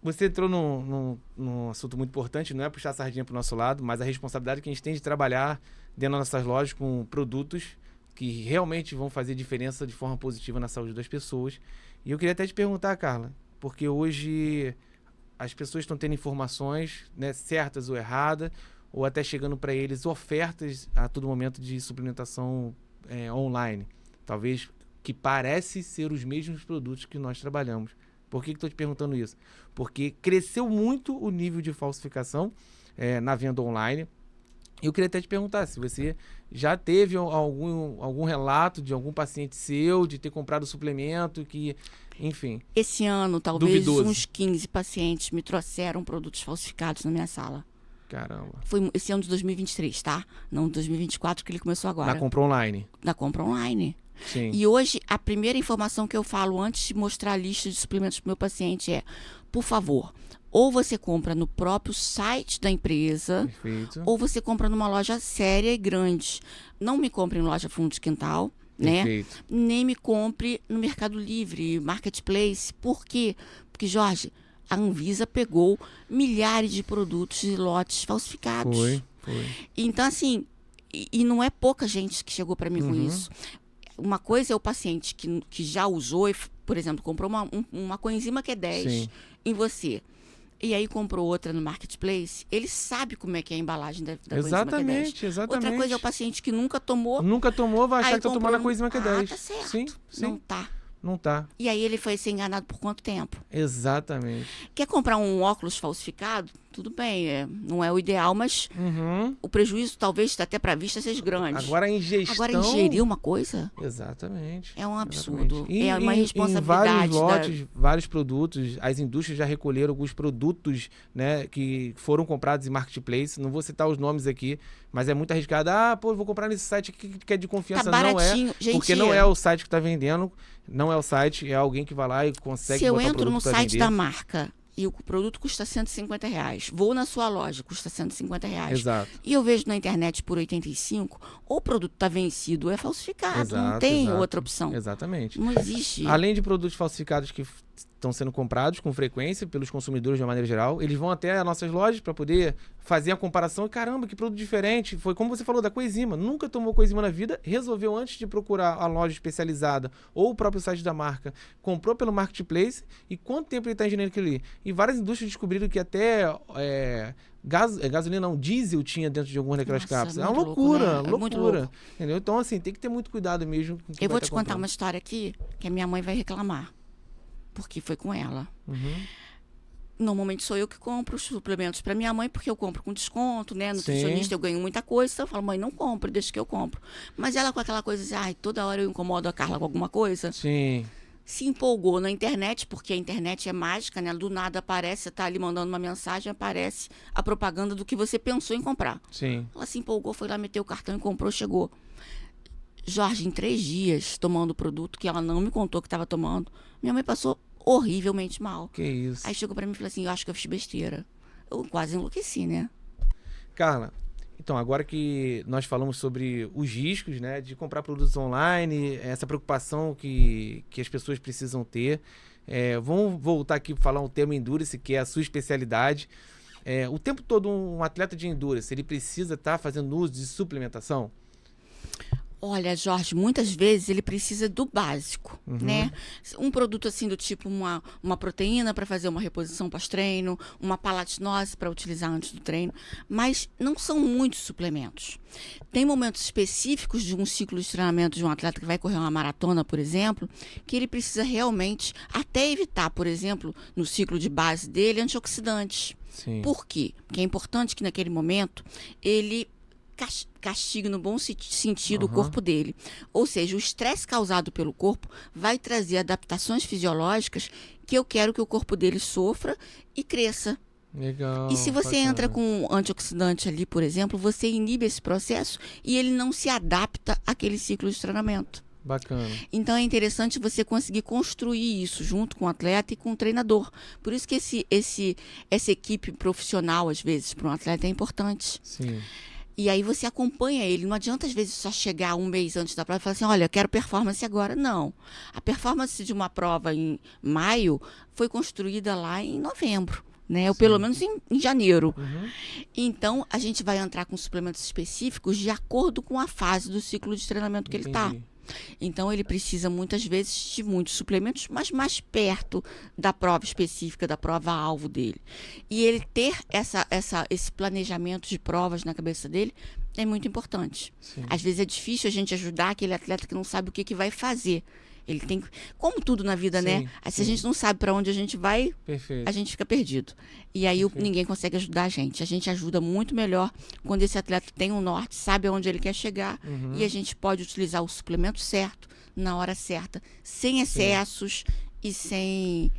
A: Você entrou num assunto muito importante, não é puxar a sardinha para o nosso lado, mas a responsabilidade que a gente tem de trabalhar dentro das nossas lojas com produtos que realmente vão fazer diferença de forma positiva na saúde das pessoas. E eu queria até te perguntar, Carla, porque hoje as pessoas estão tendo informações, né, certas ou erradas, ou até chegando para eles ofertas a todo momento de suplementação online. Talvez que parece ser os mesmos produtos que nós trabalhamos. Por que estou te perguntando isso? Porque cresceu muito o nível de falsificação na venda online. Eu queria até te perguntar se você já teve algum relato de algum paciente seu de ter comprado suplemento que, enfim...
B: Esse ano, talvez,
A: duvidoso.
B: uns 15 pacientes me trouxeram produtos falsificados na minha sala.
A: Caramba.
B: Foi esse ano de 2023, tá? Não 2024, que ele começou agora.
A: Na compra online.
B: Na compra online.
A: Sim.
B: E hoje, a primeira informação que eu falo antes de mostrar a lista de suplementos para o meu paciente é, por favor, ou você compra no próprio site da empresa,
A: Perfeito.
B: ou você compra numa loja séria e grande. Não me compre em loja fundo de quintal, né?
A: Perfeito.
B: Nem me compre no Mercado Livre, Marketplace. Por quê? Porque, Jorge, a Anvisa pegou milhares de produtos e lotes falsificados.
A: Foi.
B: Então, assim, e não é pouca gente que chegou para mim com isso. Uma coisa é o paciente que já usou, por exemplo, comprou uma coenzima Q10
A: Sim.
B: em você. E aí comprou outra no Marketplace, ele sabe como é que é a embalagem da coenzima Q10.
A: Exatamente.
B: Outra coisa é o paciente que nunca tomou.
A: Nunca tomou, vai achar
B: aí
A: que tá
B: comprou
A: tomando a coenzima Q10.
B: tá certo.
A: Sim.
B: Não tá. E aí ele foi ser enganado por quanto tempo?
A: Exatamente.
B: Quer comprar um óculos falsificado? Tudo bem, não é o ideal, mas o prejuízo talvez até para a vista seja grande.
A: Agora a ingestão...
B: Agora ingerir uma coisa?
A: Exatamente.
B: É um absurdo.
A: E,
B: é uma responsabilidade.
A: Em vários lotes, vários produtos, as indústrias já recolheram alguns produtos, né, que foram comprados em marketplace. Não vou citar os nomes aqui, mas é muito arriscado. Eu vou comprar nesse site aqui que é de confiança.
B: Tá baratinho.
A: Não é,
B: gente,
A: porque não é o site que está vendendo, não é o site, é alguém que vai lá e consegue
B: se eu
A: botar o
B: entro
A: produto
B: no
A: pra
B: site
A: vender.
B: da marca e o produto custa R$150, vou na sua loja, custa R$150.
A: Exato.
B: E eu vejo na internet por 85, ou o produto está vencido ou é falsificado. Não tem outra opção.
A: Exatamente.
B: Não existe.
A: Além de produtos falsificados que estão sendo comprados com frequência pelos consumidores de uma maneira geral, eles vão até as nossas lojas para poder fazer a comparação. E caramba, que produto diferente. Foi como você falou da coenzima. Nunca tomou coenzima na vida, resolveu antes de procurar a loja especializada ou o próprio site da marca, comprou pelo Marketplace e quanto tempo ele está ingerindo aquilo ali. E várias indústrias descobriram que até gasolina não, diesel tinha dentro de algumas daquelas cápsulas. É uma loucura,
B: louco, né? Muito
A: loucura.
B: louco.
A: Entendeu? Então, assim, tem que ter muito cuidado mesmo com o que
B: Eu
A: vai
B: vou te
A: tá
B: contar
A: comprando.
B: uma história aqui que a minha mãe vai reclamar. Porque foi com ela. Normalmente sou eu que compro os suplementos para minha mãe, porque eu compro com desconto, né? Nutricionista, eu ganho muita coisa. Então eu falo, mãe, não compre, deixa que eu compro. Mas ela com aquela coisa assim, toda hora eu incomodo a Carla com alguma coisa.
A: Sim.
B: Se empolgou na internet, porque a internet é mágica, né? Do nada aparece, você tá ali mandando uma mensagem, aparece a propaganda do que você pensou em comprar.
A: Sim.
B: Ela se empolgou, foi lá, meteu o cartão e comprou, chegou. Jorge, em 3 dias, tomando o produto que ela não me contou que estava tomando, minha mãe passou horrivelmente mal.
A: Que isso.
B: Aí chegou pra mim e falou assim, eu acho que eu fiz besteira. Eu quase enlouqueci, né?
A: Carla, então agora que nós falamos sobre os riscos, né, de comprar produtos online, essa preocupação que as pessoas precisam ter, vamos voltar aqui para falar um tema Endurance, que é a sua especialidade. O tempo todo um atleta de Endurance, ele precisa estar fazendo uso de suplementação?
B: Olha, Jorge, muitas vezes ele precisa do básico, né? Um produto assim do tipo uma proteína para fazer uma reposição pós-treino, uma palatinose para utilizar antes do treino, mas não são muitos suplementos. Tem momentos específicos de um ciclo de treinamento de um atleta que vai correr uma maratona, por exemplo, que ele precisa realmente até evitar, por exemplo, no ciclo de base dele, antioxidantes.
A: Sim.
B: Por quê? Porque é importante que naquele momento ele castigue no bom sentido o corpo dele. Ou seja, o estresse causado pelo corpo vai trazer adaptações fisiológicas que eu quero que o corpo dele sofra e cresça.
A: Legal.
B: E se você
A: bacana.
B: entra com um antioxidante ali, por exemplo, você inibe esse processo e ele não se adapta àquele ciclo de treinamento.
A: Bacana.
B: Então é interessante você conseguir construir isso junto com o atleta e com o treinador. Por isso que essa equipe profissional, às vezes, para um atleta é importante.
A: Sim.
B: E aí você acompanha ele. Não adianta, às vezes, só chegar um mês antes da prova e falar assim, olha, eu quero performance agora. Não. A performance de uma prova em maio foi construída lá em novembro, né? Ou pelo menos em janeiro. Então, a gente vai entrar com suplementos específicos de acordo com a fase do ciclo de treinamento que ele está. Então, ele precisa, muitas vezes, de muitos suplementos, mas mais perto da prova específica, da prova-alvo dele. E ele ter esse planejamento de provas na cabeça dele é muito importante.
A: Sim.
B: Às vezes é difícil a gente ajudar aquele atleta que não sabe o que vai fazer. Ele tem, como tudo na vida,
A: Sim,
B: né? Se a
A: sim.
B: gente não sabe para onde a gente vai,
A: Perfeito.
B: a gente fica perdido. E aí
A: Perfeito.
B: ninguém consegue ajudar a gente. A gente ajuda muito melhor quando esse atleta tem um norte, sabe aonde ele quer chegar, e a gente pode utilizar o suplemento certo, na hora certa, sem excessos e sem...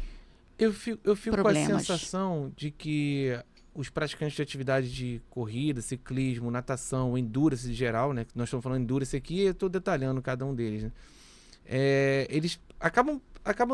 A: Eu fico
B: problemas.
A: com a sensação de que os praticantes de atividade de corrida, ciclismo, natação, endurance em geral, né? Nós estamos falando endurance aqui, eu estou detalhando cada um deles, né? Eles acabam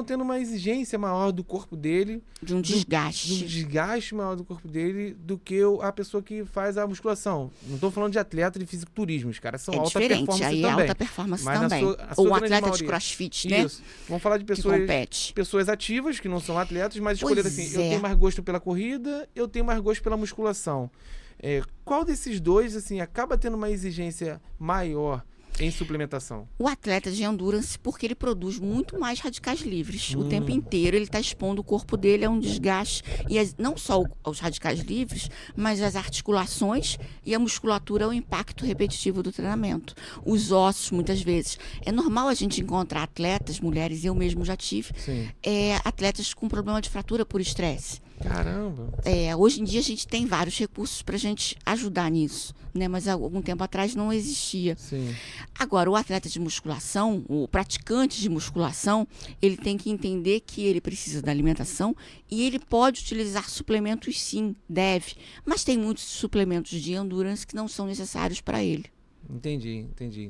A: tendo uma exigência maior do corpo dele,
B: de um desgaste.
A: de um desgaste maior do corpo dele do que a pessoa que faz a musculação. Não estou falando de atleta de fisiculturismo, os caras são alta
B: diferente,
A: performance
B: aí
A: também.
B: é alta performance
A: Mas
B: também.
A: a sua
B: Ou um
A: grande
B: atleta de
A: maioria.
B: crossfit, né?
A: Isso. Vamos falar de
B: Que compete.
A: pessoas ativas, que não são atletas, mas
B: Pois
A: escolheram assim, eu
B: é.
A: tenho mais gosto pela corrida, eu tenho mais gosto pela musculação. Qual desses dois, assim, acaba tendo uma exigência maior em suplementação?
B: O atleta de endurance, porque ele produz muito mais radicais livres. O tempo inteiro ele está expondo o corpo dele a um desgaste. E não só os radicais livres, mas as articulações e a musculatura ao impacto repetitivo do treinamento. Os ossos, muitas vezes. É normal a gente encontrar atletas, mulheres, eu mesmo já tive,
A: Sim.
B: atletas com problema de fratura por estresse.
A: Caramba.
B: Hoje em dia a gente tem vários recursos para a gente ajudar nisso, né? Mas há algum tempo atrás não existia.
A: Sim.
B: Agora, o atleta de musculação, o praticante de musculação, ele tem que entender que ele precisa da alimentação e ele pode utilizar suplementos, sim, deve. Mas tem muitos suplementos de endurance que não são necessários para ele.
A: Entendi.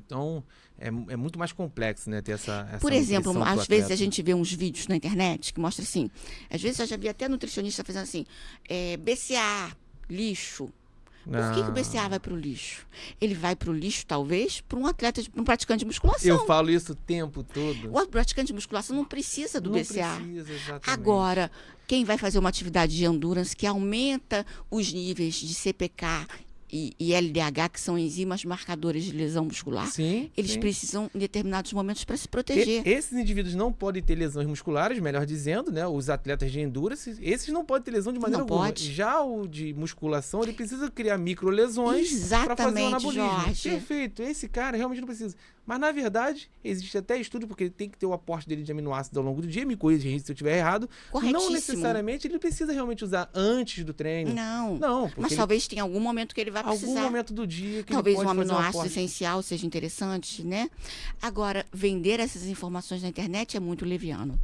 A: Então, é muito mais complexo, né, ter essa
B: Por exemplo,
A: nutrição pro
B: às vezes
A: atleta.
B: a gente vê uns vídeos na internet que mostra assim, às vezes eu já vi até nutricionista fazendo assim, BCA, lixo. Por que o BCA vai para o lixo? Ele vai para o lixo, talvez, para um atleta, para um praticante de musculação.
A: Eu falo isso o tempo todo.
B: O praticante de musculação não precisa do
A: Não
B: BCA.
A: precisa, exatamente.
B: Agora, quem vai fazer uma atividade de endurance que aumenta os níveis de CPK e LDH, que são enzimas marcadoras de lesão muscular,
A: Sim,
B: eles
A: sim.
B: precisam, em determinados momentos, para se proteger.
A: Esses indivíduos não podem ter lesões musculares, melhor dizendo, né? Os atletas de endurance, esses não podem ter lesão de maneira
B: Não
A: alguma.
B: pode.
A: Já o de musculação, ele precisa criar microlesões para fazer o
B: Exatamente,
A: anabolismo.
B: Jorge.
A: Perfeito. Esse cara realmente não precisa. Mas, na verdade, existe até estudo, porque ele tem que ter o aporte dele de aminoácidos ao longo do dia. Me corrija se eu estiver errado. Não
B: Corretíssimo.
A: necessariamente ele precisa realmente usar antes do treino.
B: Não,
A: porque
B: mas
A: ele-
B: talvez tenha algum momento que ele vai
A: algum
B: precisar.
A: momento do dia que
B: Talvez
A: ele
B: um
A: pode fazer
B: aminoácido
A: aporte.
B: essencial seja interessante, né? Agora, vender essas informações na internet é muito leviano.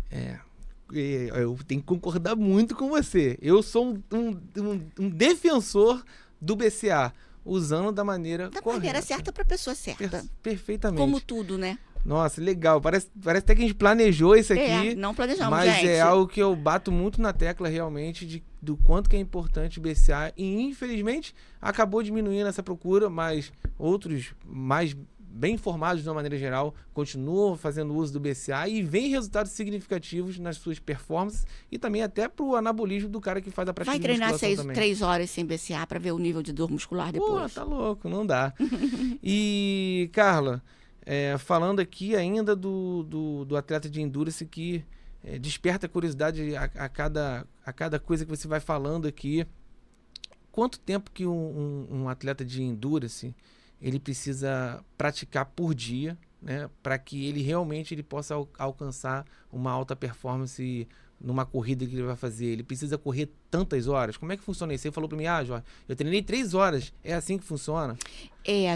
A: Eu tenho que concordar muito com você. Eu sou um defensor do BCA, usando da maneira
B: Da
A: correta.
B: maneira certa para a pessoa certa.
A: Perfeitamente.
B: Como tudo, né?
A: Nossa, legal. Parece até que a gente planejou isso aqui.
B: Não planejamos,
A: Mas
B: gente.
A: é algo que eu bato muito na tecla realmente do quanto que é importante o BCA. E infelizmente acabou diminuindo essa procura, mas outros mais bem informados de uma maneira geral continuam fazendo uso do BCA e vem resultados significativos nas suas performances e também até pro anabolismo do cara que faz a prática
B: Vai
A: de
B: treinar
A: musculação também.
B: 3 horas sem BCA para ver o nível de dor muscular depois.
A: Pô, tá louco, não dá. E, Carla, falando aqui ainda do atleta de endurance que desperta curiosidade a cada coisa que você vai falando aqui. Quanto tempo que um atleta de endurance ele precisa praticar por dia, né, para que ele realmente possa alcançar uma alta performance numa corrida que ele vai fazer? Ele precisa correr tantas horas? Como é que funciona isso? Você falou para mim, Jorge, eu treinei 3 horas. É assim que funciona?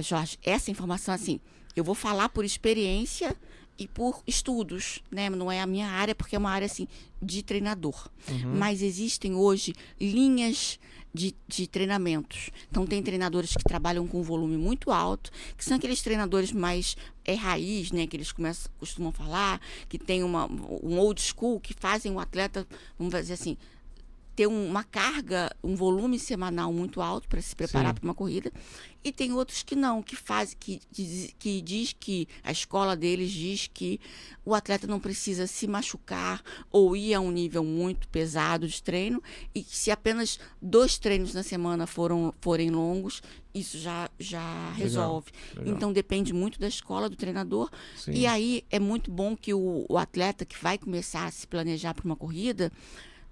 B: Jorge, essa informação, assim, eu vou falar por experiência e por estudos, né? Não é a minha área, porque é uma área, assim, de treinador. Mas existem hoje linhas de treinamentos. Então, tem treinadores que trabalham com um volume muito alto, que são aqueles treinadores mais raiz, né? Que eles costumam falar, que tem um old school, que fazem o atleta, vamos dizer assim, ter uma carga, um volume semanal muito alto para se preparar
A: Sim.
B: para uma corrida. E tem outros que não, que diz que a escola deles diz que o atleta não precisa se machucar ou ir a um nível muito pesado de treino, e que se apenas 2 treinos na semana forem longos, isso já resolve.
A: Legal.
B: Então depende muito da escola, do treinador.
A: Sim.
B: E aí é muito bom que o atleta que vai começar a se planejar para uma corrida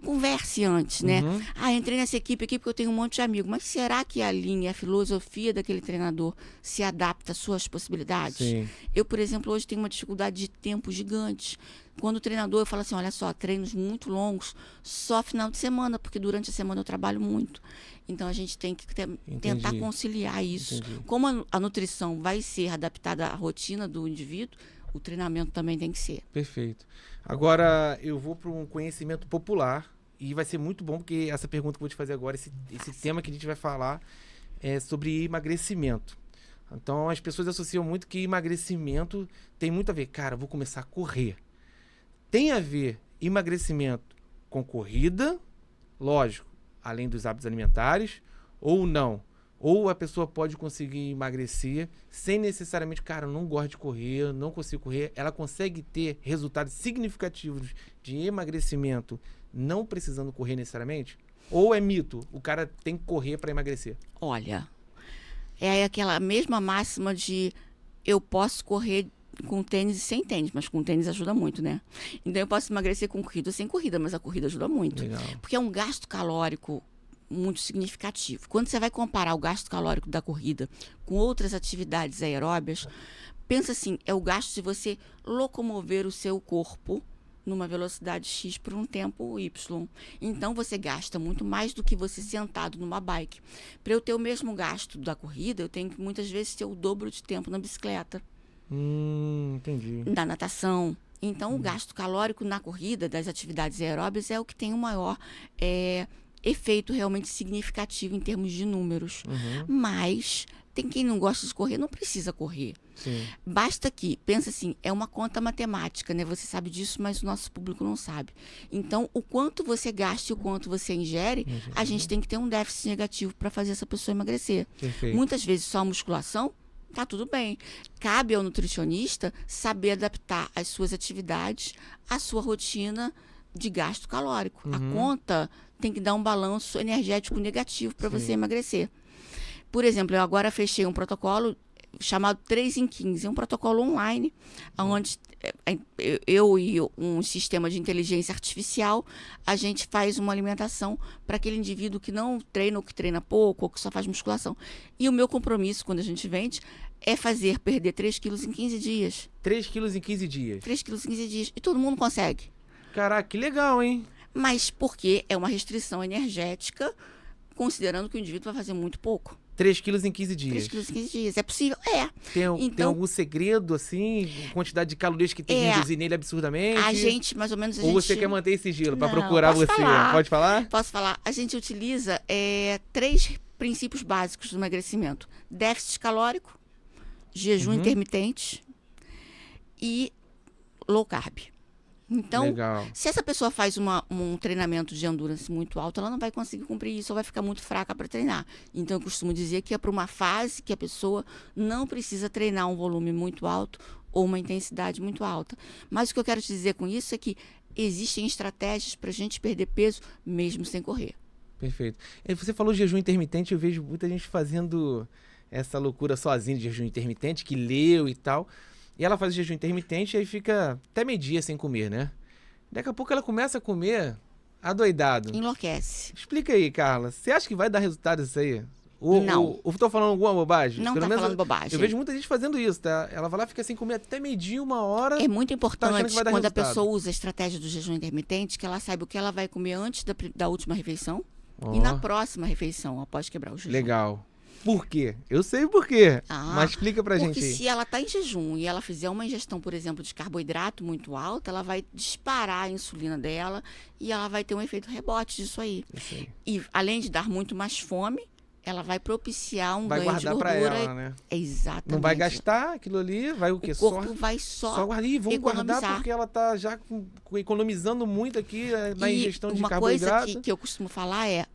B: converse antes, né?
A: Uhum.
B: Entrei nessa equipe aqui porque eu tenho um monte de amigos, mas será que a linha, a filosofia daquele treinador se adapta às suas possibilidades?
A: Sim.
B: Eu, por exemplo, hoje tenho uma dificuldade de tempo gigante. Quando o treinador fala assim, olha só, treinos muito longos, só final de semana, porque durante a semana eu trabalho muito. Então a gente tem que tentar conciliar isso.
A: Entendi.
B: Como a nutrição vai ser adaptada à rotina do indivíduo, o treinamento também tem que ser.
A: Perfeito. Agora eu vou para um conhecimento popular e vai ser muito bom, porque essa pergunta que eu vou te fazer agora, esse tema que a gente vai falar é sobre emagrecimento. Então as pessoas associam muito que emagrecimento tem muito a ver. Cara, vou começar a correr. Tem a ver emagrecimento com corrida, lógico, além dos hábitos alimentares, ou não? Ou a pessoa pode conseguir emagrecer sem necessariamente, cara, eu não gosto de correr, não consigo correr. Ela consegue ter resultados significativos de emagrecimento não precisando correr necessariamente? Ou é mito? O cara tem que correr para emagrecer?
B: Olha, é aquela mesma máxima de eu posso correr com tênis e sem tênis, mas com tênis ajuda muito, né? Então eu posso emagrecer com corrida ou sem corrida, mas a corrida ajuda muito.
A: Legal.
B: Porque é um gasto calórico muito significativo. Quando você vai comparar o gasto calórico da corrida com outras atividades aeróbias, pensa assim, é o gasto de você locomover o seu corpo numa velocidade X por um tempo Y. Então você gasta muito mais do que você sentado numa bike. Para eu ter o mesmo gasto da corrida, eu tenho que muitas vezes ter o dobro de tempo na bicicleta.
A: Entendi.
B: Da natação. Então o gasto calórico na corrida das atividades aeróbias é o que tem o maior efeito realmente significativo em termos de números. Mas tem quem não gosta de correr, não precisa correr.
A: Sim.
B: Basta que, pensa assim, é uma conta matemática, né? Você sabe disso, mas o nosso público não sabe. Então, o quanto você gasta e o quanto você ingere, a gente tem que ter um déficit negativo para fazer essa pessoa emagrecer.
A: Perfeito.
B: Muitas vezes só a musculação, tá tudo bem. Cabe ao nutricionista saber adaptar as suas atividades à sua rotina de gasto calórico. A conta tem que dar um balanço energético negativo para você emagrecer. Por exemplo, eu agora fechei um protocolo chamado 3 em 15. É um protocolo online, onde eu e um sistema de inteligência artificial, a gente faz uma alimentação para aquele indivíduo que não treina ou que treina pouco ou que só faz musculação. E o meu compromisso, quando a gente vende, é perder 3 quilos em 15 dias.
A: 3 quilos em 15 dias.
B: 3 quilos em 15 dias. E todo mundo consegue.
A: Caraca, que legal, hein?
B: Mas porque é uma restrição energética, considerando que o indivíduo vai fazer muito pouco.
A: 3 quilos em 15 dias.
B: 3 quilos em 15 dias. É possível? É.
A: Tem algum segredo, assim? Quantidade de calorias que tem que reduzir nele absurdamente?
B: A gente, mais ou menos,
A: Ou você quer manter esse sigilo para
B: Não,
A: procurar
B: posso
A: você?
B: falar.
A: Pode falar?
B: Posso falar. A gente utiliza 3 princípios básicos do emagrecimento. Déficit calórico, jejum intermitente e low carb. Então,
A: Legal.
B: se essa pessoa faz um treinamento de endurance muito alto, ela não vai conseguir cumprir isso, ou vai ficar muito fraca para treinar. Então, eu costumo dizer que é para uma fase que a pessoa não precisa treinar um volume muito alto ou uma intensidade muito alta. Mas o que eu quero te dizer com isso é que existem estratégias para a gente perder peso mesmo sem correr.
A: Perfeito. Você falou jejum intermitente, eu vejo muita gente fazendo essa loucura sozinha de jejum intermitente, que leu e tal. E ela faz o jejum intermitente e aí fica até meio-dia sem comer, né? Daqui a pouco ela começa a comer adoidado.
B: Enlouquece.
A: Explica aí, Carla. Você acha que vai dar resultado isso aí?
B: Não.
A: Ou tô falando alguma bobagem?
B: Não
A: Pelo
B: tá
A: menos
B: falando bobagem.
A: Eu vejo muita gente fazendo isso, tá? Ela vai lá, fica sem comer até meio-dia, 1 hora.
B: É muito importante
A: achando que vai dar
B: quando
A: resultado.
B: a pessoa usa a estratégia do jejum intermitente que ela saiba o que ela vai comer antes da última refeição e na próxima refeição, após quebrar o jejum.
A: Legal. Por quê? Eu sei o porquê.
B: Ah,
A: Mas explica pra gente
B: Porque
A: aí.
B: se ela está em jejum e ela fizer uma ingestão, por exemplo, de carboidrato muito alta, ela vai disparar a insulina dela e ela vai ter um efeito rebote disso aí.
A: Isso aí.
B: E além de dar muito mais fome, ela vai propiciar um
A: Vai
B: ganho de
A: guardar pra
B: gordura.
A: ela, né?
B: Exatamente.
A: Não vai gastar aquilo ali, vai o quê?
B: O corpo vai só
A: guardar. Ih, vamos guardar
B: economizar.
A: porque ela tá já economizando muito aqui na ingestão de
B: uma
A: carboidrato.
B: coisa que eu costumo falar é,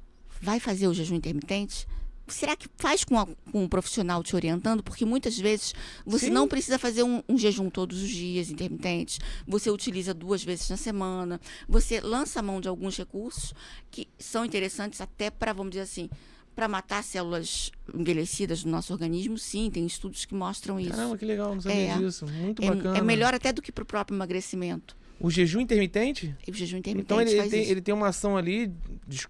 B: vai fazer o jejum intermitente? Será que faz com um profissional te orientando? Porque muitas vezes você
A: Sim.
B: não precisa fazer um jejum todos os dias intermitente. Você utiliza 2 vezes na semana. Você lança a mão de alguns recursos que são interessantes até para, vamos dizer assim, para matar células envelhecidas do nosso organismo. Sim, tem estudos que mostram isso.
A: Caramba, que legal, não sabia disso. Muito bacana.
B: É melhor até do que para o próprio emagrecimento.
A: O jejum intermitente?
B: E o jejum intermitente
A: Então
B: faz isso.
A: ele tem uma ação ali,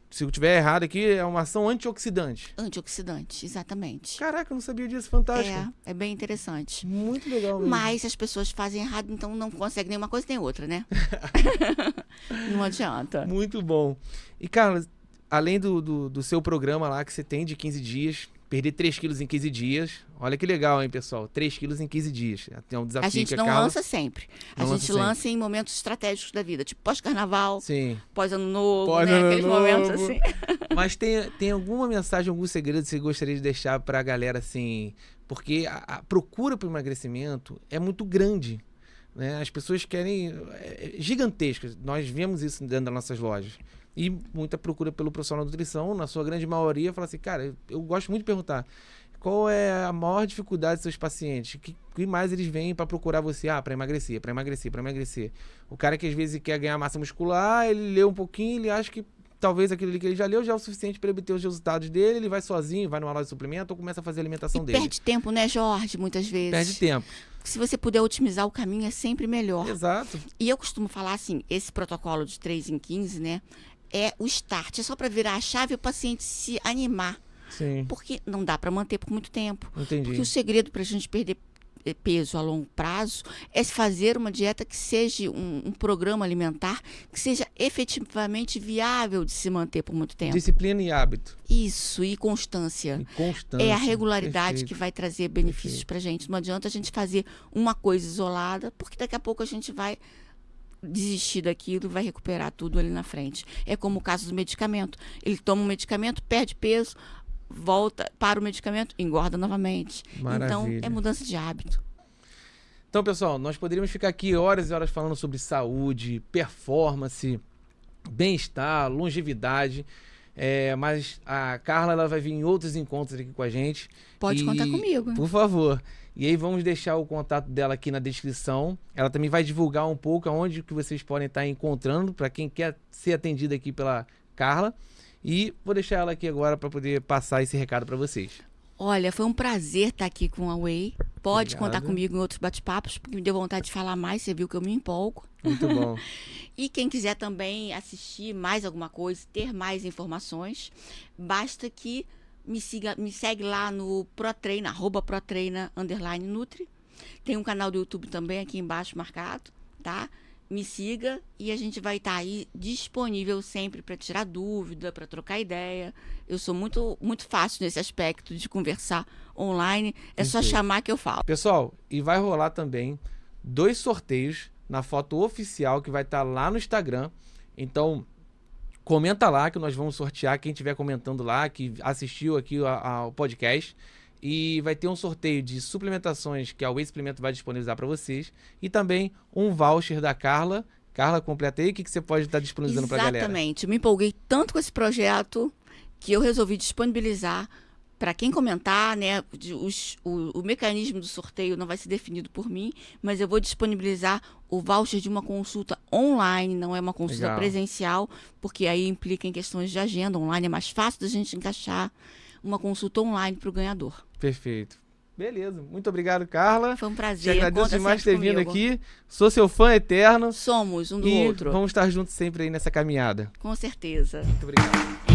A: se eu estiver errado aqui, é uma ação antioxidante.
B: Antioxidante, exatamente.
A: Caraca, eu não sabia disso, fantástico.
B: É bem interessante.
A: Muito legal mesmo.
B: Mas as pessoas fazem errado, então não conseguem nenhuma coisa nem outra, né? Não adianta.
A: Muito bom. E, Carla, além do seu programa lá que você tem de 15 dias, perder 3 quilos em 15 dias. Olha que legal, hein, pessoal? 3 quilos em 15 dias. É um desafio
B: A gente
A: que
B: não
A: Carla...
B: lança sempre. A gente lança em momentos estratégicos da vida, tipo pós-carnaval,
A: Sim.
B: pós-ano novo,
A: Pós-ano
B: né? Aqueles
A: novo.
B: momentos assim.
A: Mas tem alguma mensagem, algum segredo que você gostaria de deixar pra galera, assim... Porque a procura por emagrecimento é muito grande, né? As pessoas querem... gigantescas. Nós vemos isso dentro das nossas lojas. E muita procura pelo profissional de nutrição, na sua grande maioria, fala assim, cara, eu gosto muito de perguntar, qual é a maior dificuldade dos seus pacientes? Que mais eles vêm para procurar você? Ah, para emagrecer, para emagrecer, para emagrecer. O cara que às vezes quer ganhar massa muscular, ele lê um pouquinho, ele acha que talvez aquilo ali que ele já leu já é o suficiente para ele obter os resultados dele, ele vai sozinho, vai numa loja de suplemento ou começa a fazer a alimentação dele.
B: Perde tempo, né, Jorge, muitas vezes.
A: Perde tempo.
B: Se você puder otimizar o caminho, é sempre melhor.
A: Exato.
B: E eu costumo falar assim, esse protocolo de 3 em 15, né, é o start, é só para virar a chave e o paciente se animar.
A: Sim.
B: Porque não dá para manter por muito tempo.
A: Entendi.
B: Porque o segredo para a gente perder peso a longo prazo é fazer uma dieta que seja um programa alimentar que seja efetivamente viável de se manter por muito tempo.
A: Disciplina e hábito.
B: Isso, e constância.
A: E constância.
B: É a regularidade
A: Perfeito.
B: que vai trazer benefícios para a gente. Não adianta a gente fazer uma coisa isolada, porque daqui a pouco a gente vai desistir daquilo, vai recuperar tudo ali na frente. É como o caso do medicamento. Ele toma um medicamento, perde peso, volta para o medicamento, engorda novamente.
A: Maravilha.
B: Então, é mudança de hábito.
A: Então, pessoal, nós poderíamos ficar aqui horas e horas falando sobre saúde, performance, bem-estar, longevidade, mas a Carla ela vai vir em outros encontros aqui com a gente.
B: Pode contar comigo.
A: Por favor. E aí vamos deixar o contato dela aqui na descrição. Ela também vai divulgar um pouco aonde que vocês podem estar encontrando para quem quer ser atendido aqui pela Carla. E vou deixar ela aqui agora para poder passar esse recado para vocês.
B: Olha, foi um prazer estar aqui com a Whey. Pode
A: Obrigado.
B: contar comigo em outros bate-papos, porque me deu vontade de falar mais, você viu que eu me empolgo.
A: Muito bom.
B: E quem quiser também assistir mais alguma coisa, ter mais informações, basta que me segue lá no ProTreina, @ProTreina_Nutri. Tem um canal do YouTube também aqui embaixo marcado, tá? Me siga e a gente vai estar aí disponível sempre para tirar dúvida, para trocar ideia. Eu sou muito, muito fácil nesse aspecto de conversar online. É só chamar que eu falo.
A: Pessoal, e vai rolar também 2 sorteios na foto oficial que vai estar lá no Instagram. Então, comenta lá que nós vamos sortear quem estiver comentando lá, que assistiu aqui ao podcast. E vai ter um sorteio de suplementações que a Whey Suplemento vai disponibilizar para vocês. E também um voucher da Carla. Carla, completa aí. O que você pode estar disponibilizando para a galera?
B: Exatamente. Eu me empolguei tanto com esse projeto que eu resolvi disponibilizar para quem comentar, né? O mecanismo do sorteio não vai ser definido por mim, mas eu vou disponibilizar o voucher de uma consulta online, não é uma consulta
A: Legal.
B: presencial, porque aí implica em questões de agenda online, é mais fácil da gente encaixar uma consulta online para o ganhador.
A: Perfeito. Beleza. Muito obrigado, Carla.
B: Foi um
A: Te
B: prazer.
A: agradeço
B: Conta
A: demais por ter
B: sempre
A: vindo
B: comigo.
A: aqui. Sou seu fã eterno.
B: Somos um do
A: E
B: outro.
A: vamos estar juntos sempre aí nessa caminhada.
B: Com certeza.
A: Muito obrigado.